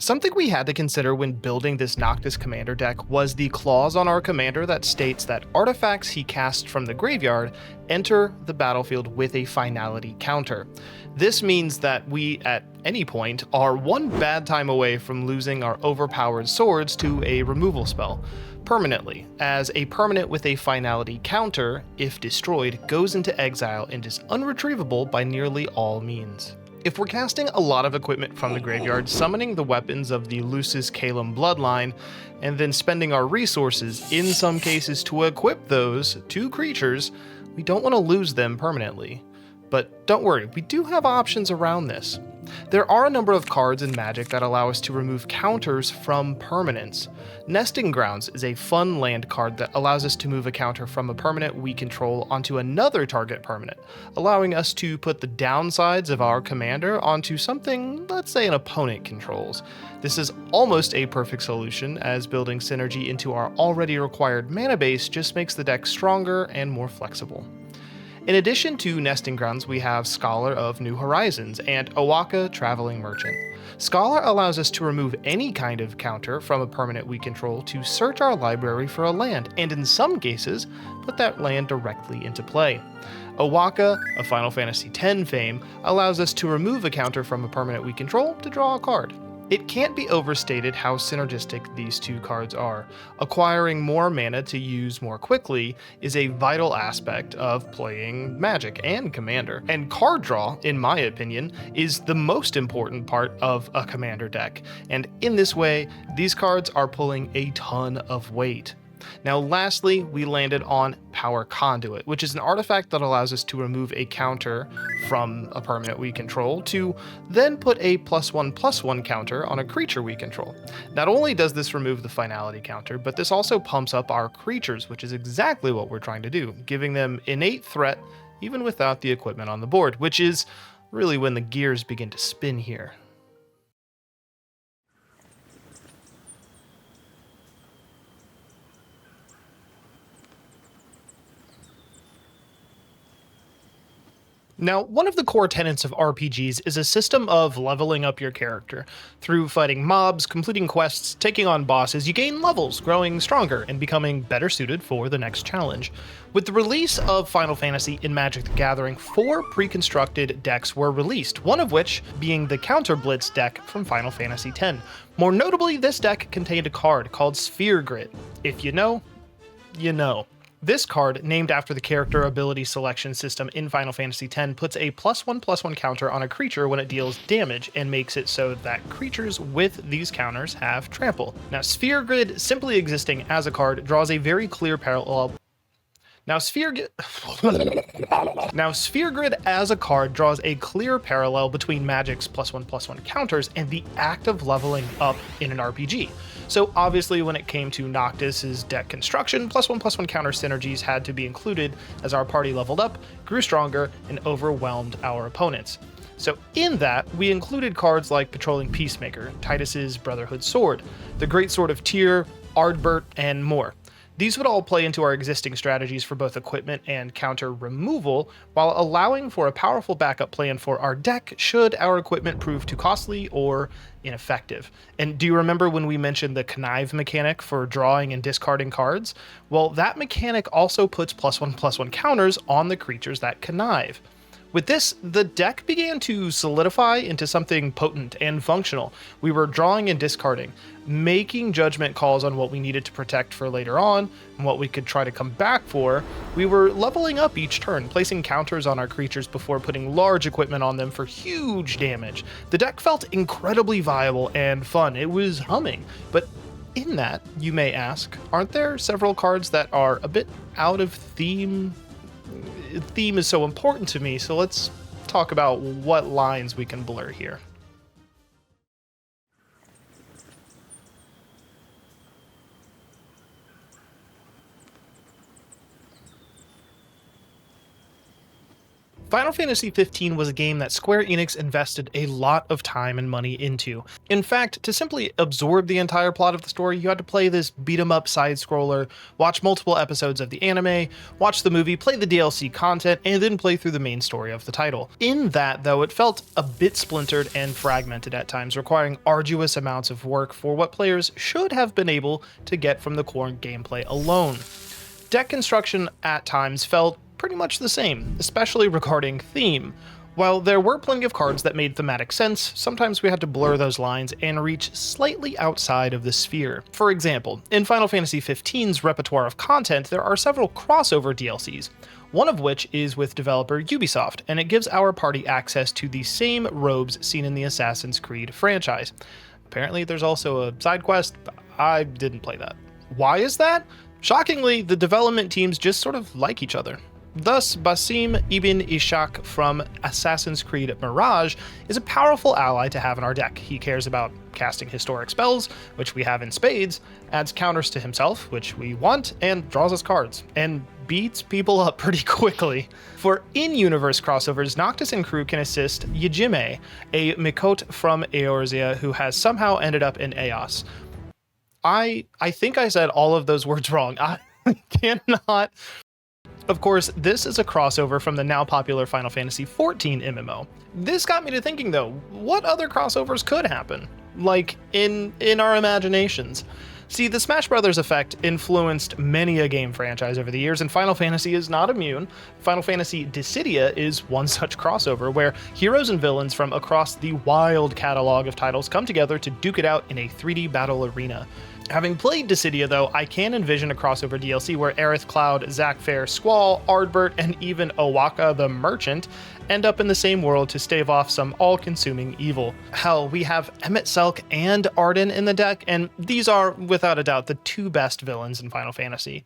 Something we had to consider when building this Noctis commander deck was the clause on our commander that states that artifacts he casts from the graveyard enter the battlefield with a finality counter. This means that we, at any point, are one bad time away from losing our overpowered swords to a removal spell permanently, as a permanent with a finality counter, if destroyed, goes into exile and is unretrievable by nearly all means. If we're casting a lot of equipment from the graveyard, summoning the weapons of the Lucis Calum bloodline, and then spending our resources, in some cases, to equip those to creatures, we don't want to lose them permanently. But don't worry, we do have options around this. There are a number of cards in Magic that allow us to remove counters from permanents. Nesting Grounds is a fun land card that allows us to move a counter from a permanent we control onto another target permanent, allowing us to put the downsides of our commander onto something, let's say, an opponent controls. This is almost a perfect solution, as building synergy into our already required mana base just makes the deck stronger and more flexible. In addition to Nesting Grounds, we have Scholar of New Horizons and Owaka Traveling Merchant. Scholar allows us to remove any kind of counter from a permanent we control to search our library for a land, and in some cases, put that land directly into play. Owaka, a Final Fantasy X fame, allows us to remove a counter from a permanent we control to draw a card. It can't be overstated how synergistic these two cards are. Acquiring more mana to use more quickly is a vital aspect of playing Magic and Commander, and card draw, in my opinion, is the most important part of a Commander deck, and in this way, these cards are pulling a ton of weight. Now lastly, we landed on Power Conduit, which is an artifact that allows us to remove a counter from a permanent we control to then put a +1/+1 counter on a creature we control. Not only does this remove the finality counter, but this also pumps up our creatures, which is exactly what we're trying to do, giving them innate threat even without the equipment on the board, which is really when the gears begin to spin here. Now, one of the core tenets of RPGs is a system of leveling up your character. Through fighting mobs, completing quests, taking on bosses, you gain levels, growing stronger, and becoming better suited for the next challenge. With the release of Final Fantasy in Magic the Gathering, 4 pre-constructed decks were released, one of which being the Counter Blitz deck from Final Fantasy X. More notably, this deck contained a card called Sphere Grid. If you know, you know. This card, named after the character ability selection system in Final Fantasy X, puts a +1/+1 counter on a creature when it deals damage and makes it so that creatures with these counters have trample. Now, Sphere Grid simply existing as a card draws a very clear parallel. Now, Sphere Grid as a card draws a clear parallel between Magic's +1/+1 counters and the act of leveling up in an RPG. So obviously when it came to Noctis' deck construction, +1/+1 counter synergies had to be included as our party leveled up, grew stronger, and overwhelmed our opponents. So in that, we included cards like Patrolling Peacemaker, Titus's Brotherhood Sword, the Great Sword of Tyr, Ardbert, and more. These would all play into our existing strategies for both equipment and counter removal, while allowing for a powerful backup plan for our deck should our equipment prove too costly or ineffective. And do you remember when we mentioned the Connive mechanic for drawing and discarding cards? Well, that mechanic also puts +1/+1 counters on the creatures that connive. With this, the deck began to solidify into something potent and functional. We were drawing and discarding, making judgment calls on what we needed to protect for later on, and what we could try to come back for. We were leveling up each turn, placing counters on our creatures before putting large equipment on them for huge damage. The deck felt incredibly viable and fun. It was humming. But in that, you may ask, aren't there several cards that are a bit out of theme? Theme is so important to me, so let's talk about what lines we can blur here. Final Fantasy XV was a game that Square Enix invested a lot of time and money into. In fact, to simply absorb the entire plot of the story, you had to play this beat-em-up side-scroller, watch multiple episodes of the anime, watch the movie, play the DLC content, and then play through the main story of the title. In that, though, it felt a bit splintered and fragmented at times, requiring arduous amounts of work for what players should have been able to get from the core gameplay alone. Deck construction at times felt pretty much the same, especially regarding theme. While there were plenty of cards that made thematic sense, sometimes we had to blur those lines and reach slightly outside of the sphere. For example, in Final Fantasy XV's repertoire of content, there are several crossover DLCs, one of which is with developer Ubisoft, and it gives our party access to the same robes seen in the Assassin's Creed franchise. Apparently there's also a side quest, but I didn't play that. Why is that? Shockingly, the development teams just sort of like each other. Thus, Basim ibn Ishaq from Assassin's Creed Mirage is a powerful ally to have in our deck. He cares about casting historic spells, which we have in spades, adds counters to himself, which we want, and draws us cards, and beats people up pretty quickly. For in-universe crossovers, Noctis and crew can assist Yajime, a Mikote from Eorzea who has somehow ended up in Eos. I think I said all of those words wrong. I cannot... Of course, this is a crossover from the now popular Final Fantasy XIV MMO. This got me to thinking though, what other crossovers could happen? Like, in our imaginations. See, the Smash Brothers effect influenced many a game franchise over the years, and Final Fantasy is not immune. Final Fantasy Dissidia is one such crossover, where heroes and villains from across the wild catalog of titles come together to duke it out in a 3D battle arena. Having played Dissidia, though, I can envision a crossover DLC where Aerith Cloud, Zack Fair, Squall, Ardbert, and even Owaka the Merchant end up in the same world to stave off some all-consuming evil. Hell, we have Emet-Selch and Ardyn in the deck, and these are, without a doubt, the two best villains in Final Fantasy.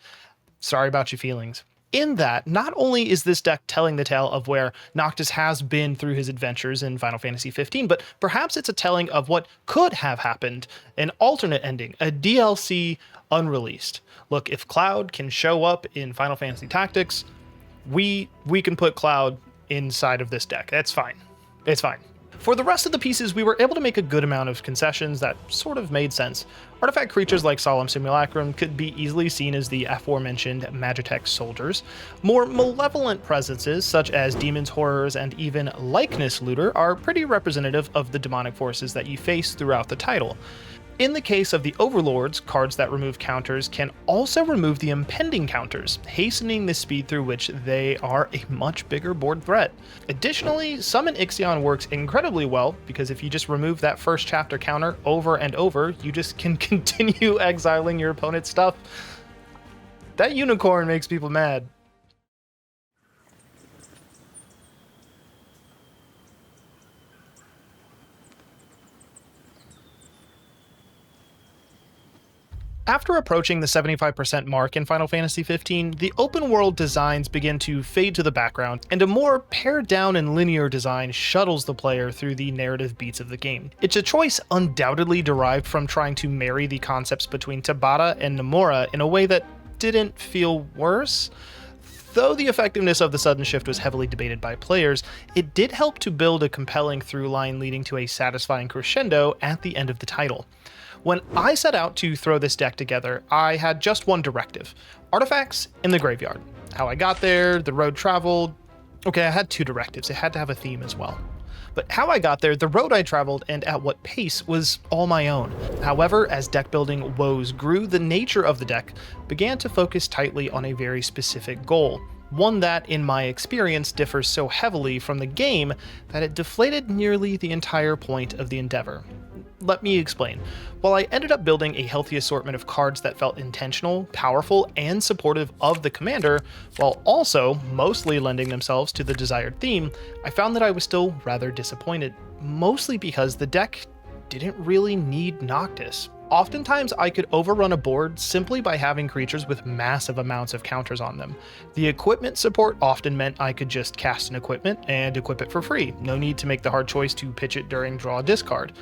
Sorry about your feelings. In that, not only is this deck telling the tale of where Noctis has been through his adventures in Final Fantasy XV, but perhaps it's a telling of what could have happened, an alternate ending, a DLC unreleased. Look, if Cloud can show up in Final Fantasy Tactics, we can put Cloud inside of this deck. That's fine. It's fine. For the rest of the pieces, we were able to make a good amount of concessions that sort of made sense. Artifact creatures like Solemn Simulacrum could be easily seen as the aforementioned Magitech soldiers. More malevolent presences, such as Demons, Horrors, and even Likeness Looter, are pretty representative of the demonic forces that you face throughout the title. In the case of the Overlords, cards that remove counters can also remove the impending counters, hastening the speed through which they are a much bigger board threat. Additionally, Summon Ixion works incredibly well, because if you just remove that first chapter counter over and over, you just can continue exiling your opponent's stuff. That unicorn makes people mad. After approaching the 75% mark in Final Fantasy XV, the open world designs begin to fade to the background, and a more pared down and linear design shuttles the player through the narrative beats of the game. It's a choice undoubtedly derived from trying to marry the concepts between Tabata and Nomura in a way that didn't feel worse. Though the effectiveness of the sudden shift was heavily debated by players, it did help to build a compelling through line leading to a satisfying crescendo at the end of the title. When I set out to throw this deck together, I had just one directive: artifacts in the graveyard. How I got there, the road traveled. Okay, I had two directives. It had to have a theme as well. But how I got there, the road I traveled, and at what pace was all my own. However, as deck building woes grew, the nature of the deck began to focus tightly on a very specific goal. One that, in my experience, differs so heavily from the game that it deflated nearly the entire point of the endeavor. Let me explain. While I ended up building a healthy assortment of cards that felt intentional, powerful, and supportive of the commander, while also mostly lending themselves to the desired theme, I found that I was still rather disappointed, mostly because the deck didn't really need Noctis. Oftentimes, I could overrun a board simply by having creatures with massive amounts of counters on them. The equipment support often meant I could just cast an equipment and equip it for free. No need to make the hard choice to pitch it during draw discard.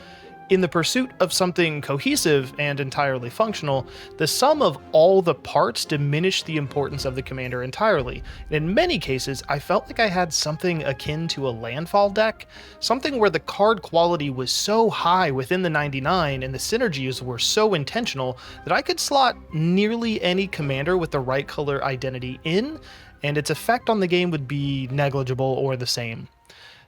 In the pursuit of something cohesive and entirely functional, the sum of all the parts diminished the importance of the commander entirely. And in many cases, I felt like I had something akin to a landfall deck, something where the card quality was so high within the 99 and the synergies were so intentional that I could slot nearly any commander with the right color identity in, and its effect on the game would be negligible or the same.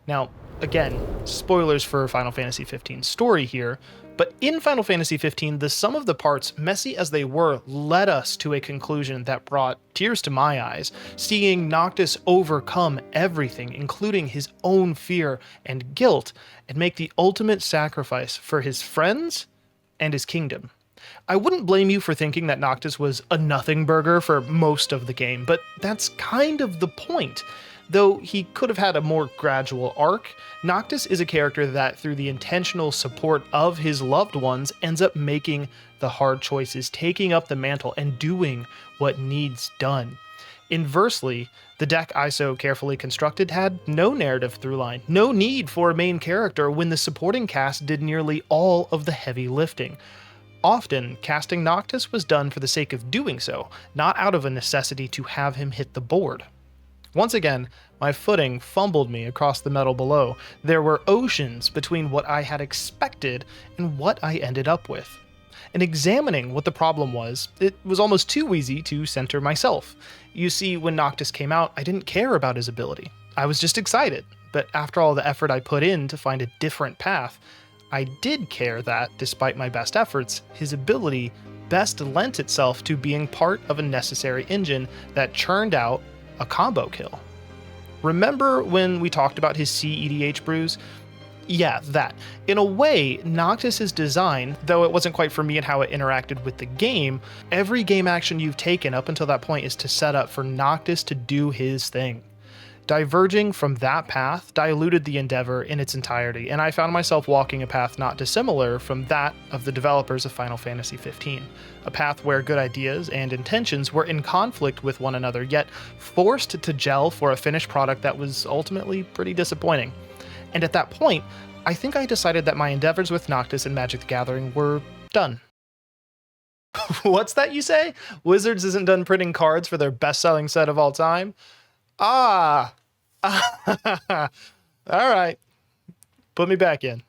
Now, again, spoilers for Final Fantasy XV's story here, but in Final Fantasy XV, the sum of the parts, messy as they were, led us to a conclusion that brought tears to my eyes, seeing Noctis overcome everything, including his own fear and guilt, and make the ultimate sacrifice for his friends and his kingdom. I wouldn't blame you for thinking that Noctis was a nothing burger for most of the game, but that's kind of the point. Though he could have had a more gradual arc, Noctis is a character that, through the intentional support of his loved ones, ends up making the hard choices, taking up the mantle, and doing what needs done. Inversely, the deck I so carefully constructed had no narrative throughline, no need for a main character when the supporting cast did nearly all of the heavy lifting. Often, casting Noctis was done for the sake of doing so, not out of a necessity to have him hit the board. Once again, my footing fumbled me across the metal below. There were oceans between what I had expected and what I ended up with. In examining what the problem was, it was almost too easy to center myself. You see, when Noctis came out, I didn't care about his ability. I was just excited, but after all the effort I put in to find a different path, I did care that, despite my best efforts, his ability best lent itself to being part of a necessary engine that churned out a combo kill. Remember when we talked about his CEDH brews? Yeah, that. In a way, Noctis' design, though it wasn't quite for me and how it interacted with the game, every game action you've taken up until that point is to set up for Noctis to do his thing. Diverging from that path diluted the endeavor in its entirety, and I found myself walking a path not dissimilar from that of the developers of Final Fantasy XV, a path where good ideas and intentions were in conflict with one another, yet forced to gel for a finished product that was ultimately pretty disappointing. And at that point, I think I decided that my endeavors with Noctis and Magic the Gathering were done. What's that you say? Wizards isn't done printing cards for their best-selling set of all time? Ah, all right, put me back in.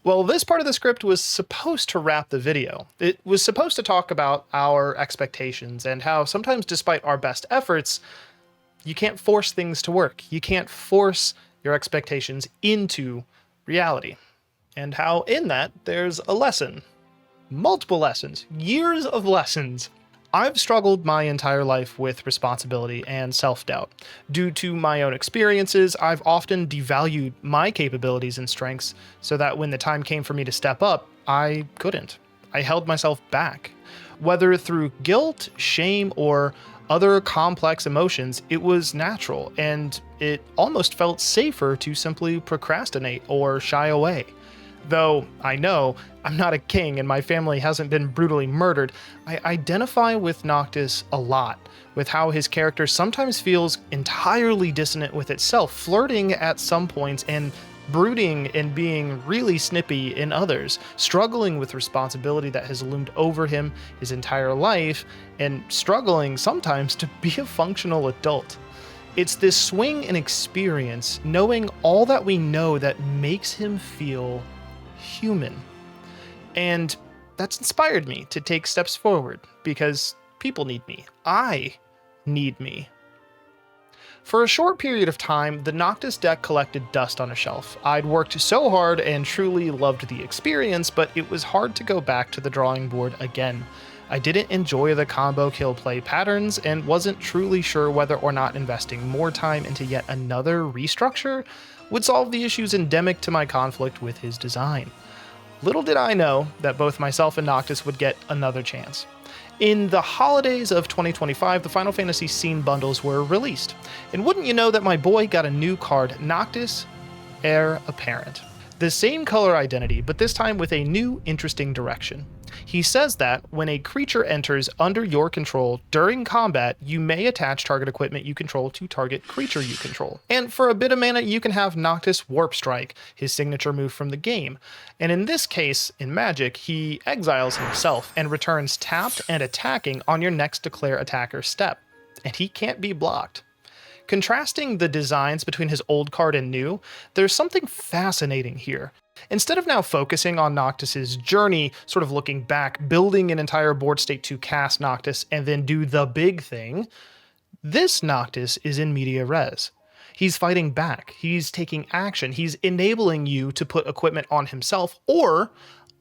Well, this part of the script was supposed to wrap the video. It was supposed to talk about our expectations and how sometimes, despite our best efforts, you can't force things to work. You can't force your expectations into reality, and how in that there's a lesson, multiple lessons, years of lessons. I've struggled my entire life with responsibility and self-doubt. Due to my own experiences, I've often devalued my capabilities and strengths so that when the time came for me to step up, I couldn't. I held myself back. Whether through guilt, shame, or other complex emotions, it was natural, and it almost felt safer to simply procrastinate or shy away. Though I know I'm not a king and my family hasn't been brutally murdered, I identify with Noctis a lot, with how his character sometimes feels entirely dissonant with itself, flirting at some points and brooding and being really snippy in others, struggling with responsibility that has loomed over him his entire life, and struggling sometimes to be a functional adult. It's this swing in experience, knowing all that we know, that makes him feel human. And that's inspired me to take steps forward, because people need me. I need me. For a short period of time, the Noctis deck collected dust on a shelf. I'd worked so hard and truly loved the experience, but it was hard to go back to the drawing board again. I didn't enjoy the combo kill play patterns and wasn't truly sure whether or not investing more time into yet another restructure would solve the issues endemic to my conflict with his design. Little did I know that both myself and Noctis would get another chance. In the holidays of 2025, the Final Fantasy Scene bundles were released. And wouldn't you know that my boy got a new card, Noctis, Heir Apparent. The same color identity, but this time with a new, interesting direction. He says that when a creature enters under your control during combat, you may attach target equipment you control to target creature you control. And for a bit of mana, you can have Noctis Warp Strike, his signature move from the game. And in this case, in Magic, he exiles himself and returns tapped and attacking on your next declare attacker step. And he can't be blocked. Contrasting the designs between his old card and new, there's something fascinating here. Instead of now focusing on Noctis's journey, sort of looking back, building an entire board state to cast Noctis and then do the big thing, this Noctis is in media res. He's fighting back, he's taking action, he's enabling you to put equipment on himself or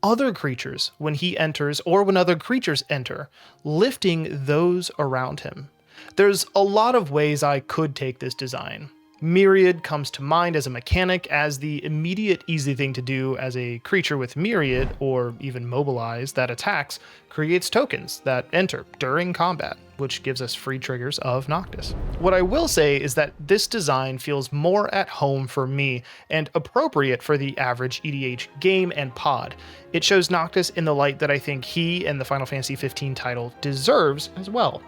other creatures when he enters or when other creatures enter, lifting those around him. There's a lot of ways I could take this design. Myriad comes to mind as a mechanic as the immediate easy thing to do as a creature with Myriad, or even Mobilize, that attacks, creates tokens that enter during combat, which gives us free triggers of Noctis. What I will say is that this design feels more at home for me and appropriate for the average EDH game and pod. It shows Noctis in the light that I think he and the Final Fantasy XV title deserves as well.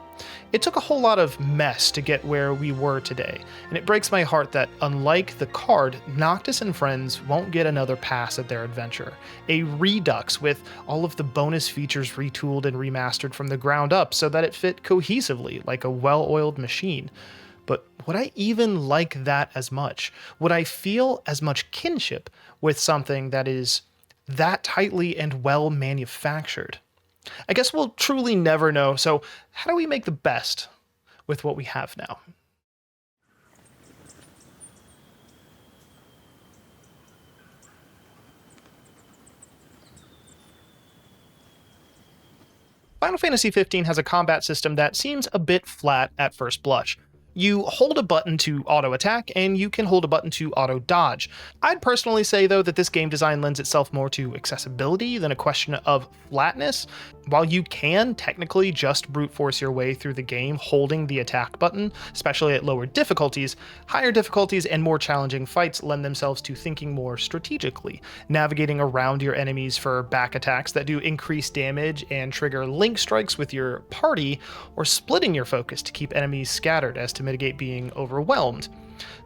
It took a whole lot of mess to get where we were today, and it breaks my heart that, unlike the card, Noctis and friends won't get another pass at their adventure. A redux with all of the bonus features retooled and remastered from the ground up so that it fit cohesively like a well-oiled machine. But would I even like that as much? Would I feel as much kinship with something that is that tightly and well manufactured? I guess we'll truly never know, so how do we make the best with what we have now? Final Fantasy XV has a combat system that seems a bit flat at first blush. You hold a button to auto-attack, and you can hold a button to auto-dodge. I'd personally say, though, that this game design lends itself more to accessibility than a question of flatness. While you can technically just brute force your way through the game holding the attack button, especially at lower difficulties, higher difficulties and more challenging fights lend themselves to thinking more strategically, navigating around your enemies for back attacks that do increased damage and trigger link strikes with your party, or splitting your focus to keep enemies scattered as to mitigate being overwhelmed.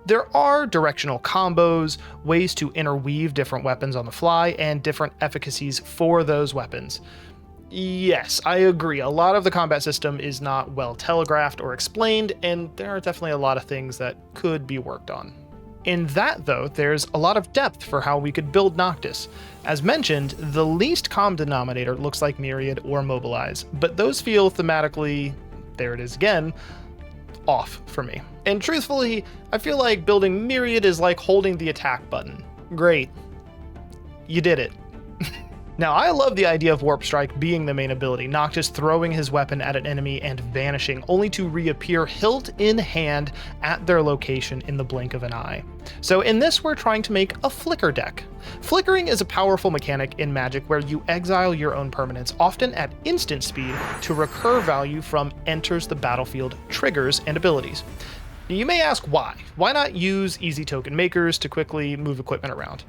There are directional combos, ways to interweave different weapons on the fly, and different efficacies for those weapons. Yes, I agree, a lot of the combat system is not well telegraphed or explained, and there are definitely a lot of things that could be worked on. In that, though, there's a lot of depth for how we could build Noctis. As mentioned, the least common denominator looks like Myriad or Mobilize, but those feel thematically, there it is again, off for me. And truthfully, I feel like building Myriad is like holding the attack button. Great. You did it. Now, I love the idea of Warp Strike being the main ability, Noctis throwing his weapon at an enemy and vanishing, only to reappear hilt in hand at their location in the blink of an eye. So in this, we're trying to make a flicker deck. Flickering is a powerful mechanic in Magic where you exile your own permanents, often at instant speed, to recur value from enters the battlefield triggers and abilities. You may ask why. Why not use easy token makers to quickly move equipment around?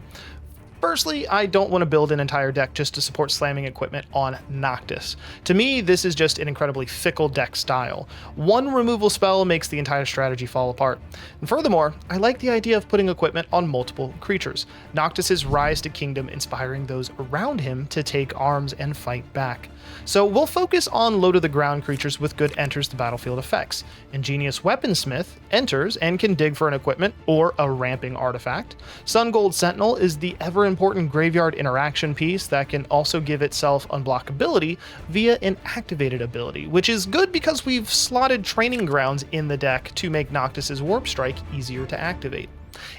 Firstly, I don't want to build an entire deck just to support slamming equipment on Noctis. To me, this is just an incredibly fickle deck style. One removal spell makes the entire strategy fall apart. And furthermore, I like the idea of putting equipment on multiple creatures, Noctis's rise to kingdom inspiring those around him to take arms and fight back. So we'll focus on low-to-the-ground creatures with good enters the battlefield effects. Ingenious Weaponsmith enters and can dig for an equipment or a ramping artifact. Sun Gold Sentinel is the ever-important graveyard interaction piece that can also give itself unblockability via an activated ability, which is good because we've slotted Training Grounds in the deck to make Noctis's Warp Strike easier to activate.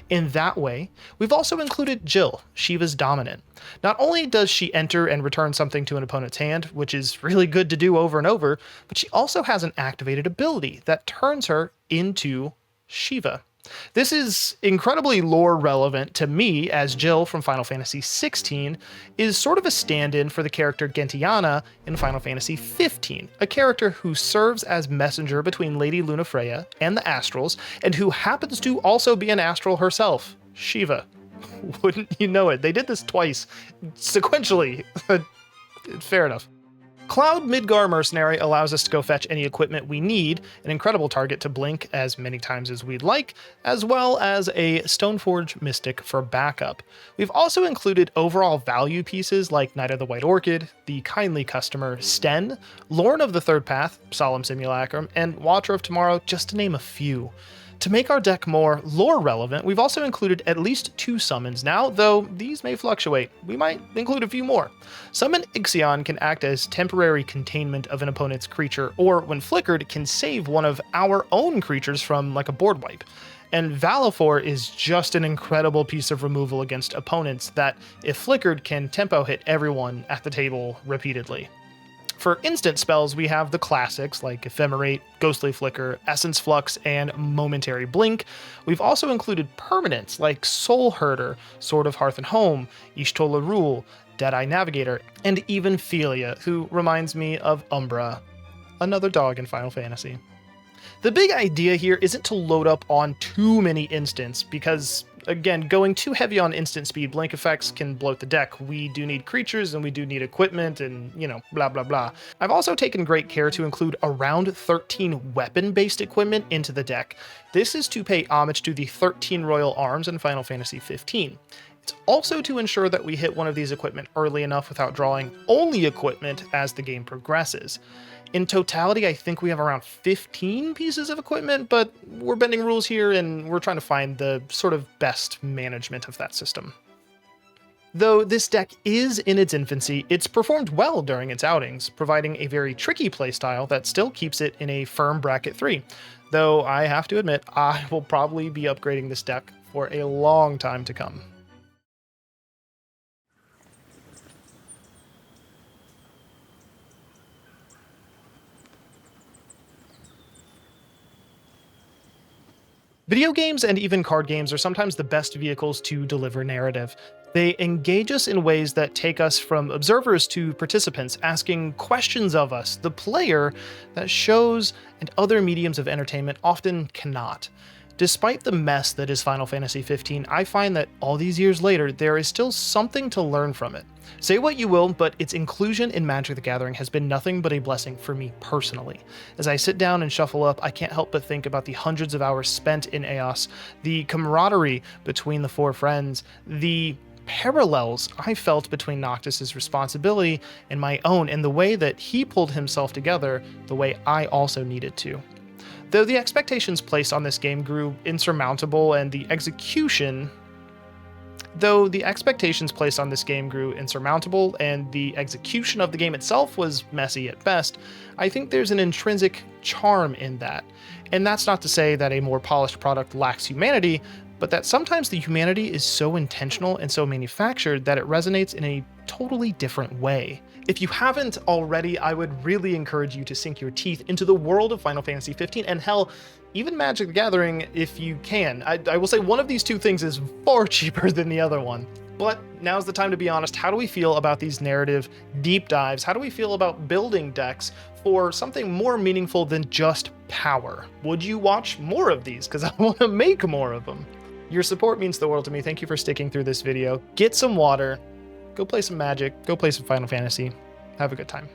In that way, we've also included Jill, Shiva's dominant. Not only does she enter and return something to an opponent's hand, which is really good to do over and over, but she also has an activated ability that turns her into Shiva. This is incredibly lore relevant to me, as Jill from Final Fantasy XVI is sort of a stand-in for the character Gentiana in Final Fantasy XV, a character who serves as messenger between Lady Lunafreya and the Astrals, and who happens to also be an Astral herself, Shiva. Wouldn't you know it? They did this twice, sequentially. Fair enough. Cloud Midgar Mercenary allows us to go fetch any equipment we need, an incredible target to blink as many times as we'd like, as well as a Stoneforge Mystic for backup. We've also included overall value pieces like Knight of the White Orchid, the Kindly Customer, Sten, Lorn of the Third Path, Solemn Simulacrum, and Watcher of Tomorrow, just to name a few. To make our deck more lore relevant, we've also included at least 2 summons now, though these may fluctuate. We might include a few more. Summon Ixion can act as temporary containment of an opponent's creature, or when flickered, can save one of our own creatures from like a board wipe. And Valifor is just an incredible piece of removal against opponents that, if flickered, can tempo hit everyone at the table repeatedly. For instant spells, we have the classics like Ephemerate, Ghostly Flicker, Essence Flux, and Momentary Blink. We've also included permanents like Soul Herder, Sword of Hearth and Home, Ishtola Rule, Deadeye Navigator, and even Philia, who reminds me of Umbra, another dog in Final Fantasy. The big idea here isn't to load up on too many instants, because again, going too heavy on instant speed blink effects can bloat the deck. We do need creatures and we do need equipment and, blah, blah, blah. I've also taken great care to include around 13 weapon-based equipment into the deck. This is to pay homage to the 13 Royal Arms in Final Fantasy XV. It's also to ensure that we hit one of these equipment early enough without drawing only equipment as the game progresses. In totality, I think we have around 15 pieces of equipment, but we're bending rules here and we're trying to find the sort of best management of that system. Though this deck is in its infancy, it's performed well during its outings, providing a very tricky playstyle that still keeps it in a firm bracket 3. Though I have to admit, I will probably be upgrading this deck for a long time to come. Video games and even card games are sometimes the best vehicles to deliver narrative. They engage us in ways that take us from observers to participants, asking questions of us, the player, that shows and other mediums of entertainment often cannot. Despite the mess that is Final Fantasy XV, I find that all these years later, there is still something to learn from it. Say what you will, but its inclusion in Magic the Gathering has been nothing but a blessing for me personally. As I sit down and shuffle up, I can't help but think about the hundreds of hours spent in Eos, the camaraderie between the 4 friends, the parallels I felt between Noctis' responsibility and my own, and the way that he pulled himself together the way I also needed to. Though the expectations placed on this game grew insurmountable and the execution of the game itself was messy at best, I think there's an intrinsic charm in that. And that's not to say that a more polished product lacks humanity, but that sometimes the humanity is so intentional and so manufactured that it resonates in a totally different way. If you haven't already, I would really encourage you to sink your teeth into the world of Final Fantasy XV, and hell, even Magic the Gathering if you can. I will say one of these two things is far cheaper than the other one. But now's the time to be honest. How do we feel about these narrative deep dives? How do we feel about building decks for something more meaningful than just power? Would you watch more of these? Because I want to make more of them. Your support means the world to me. Thank you for sticking through this video. Get some water. Go play some Magic, go play some Final Fantasy. Have a good time.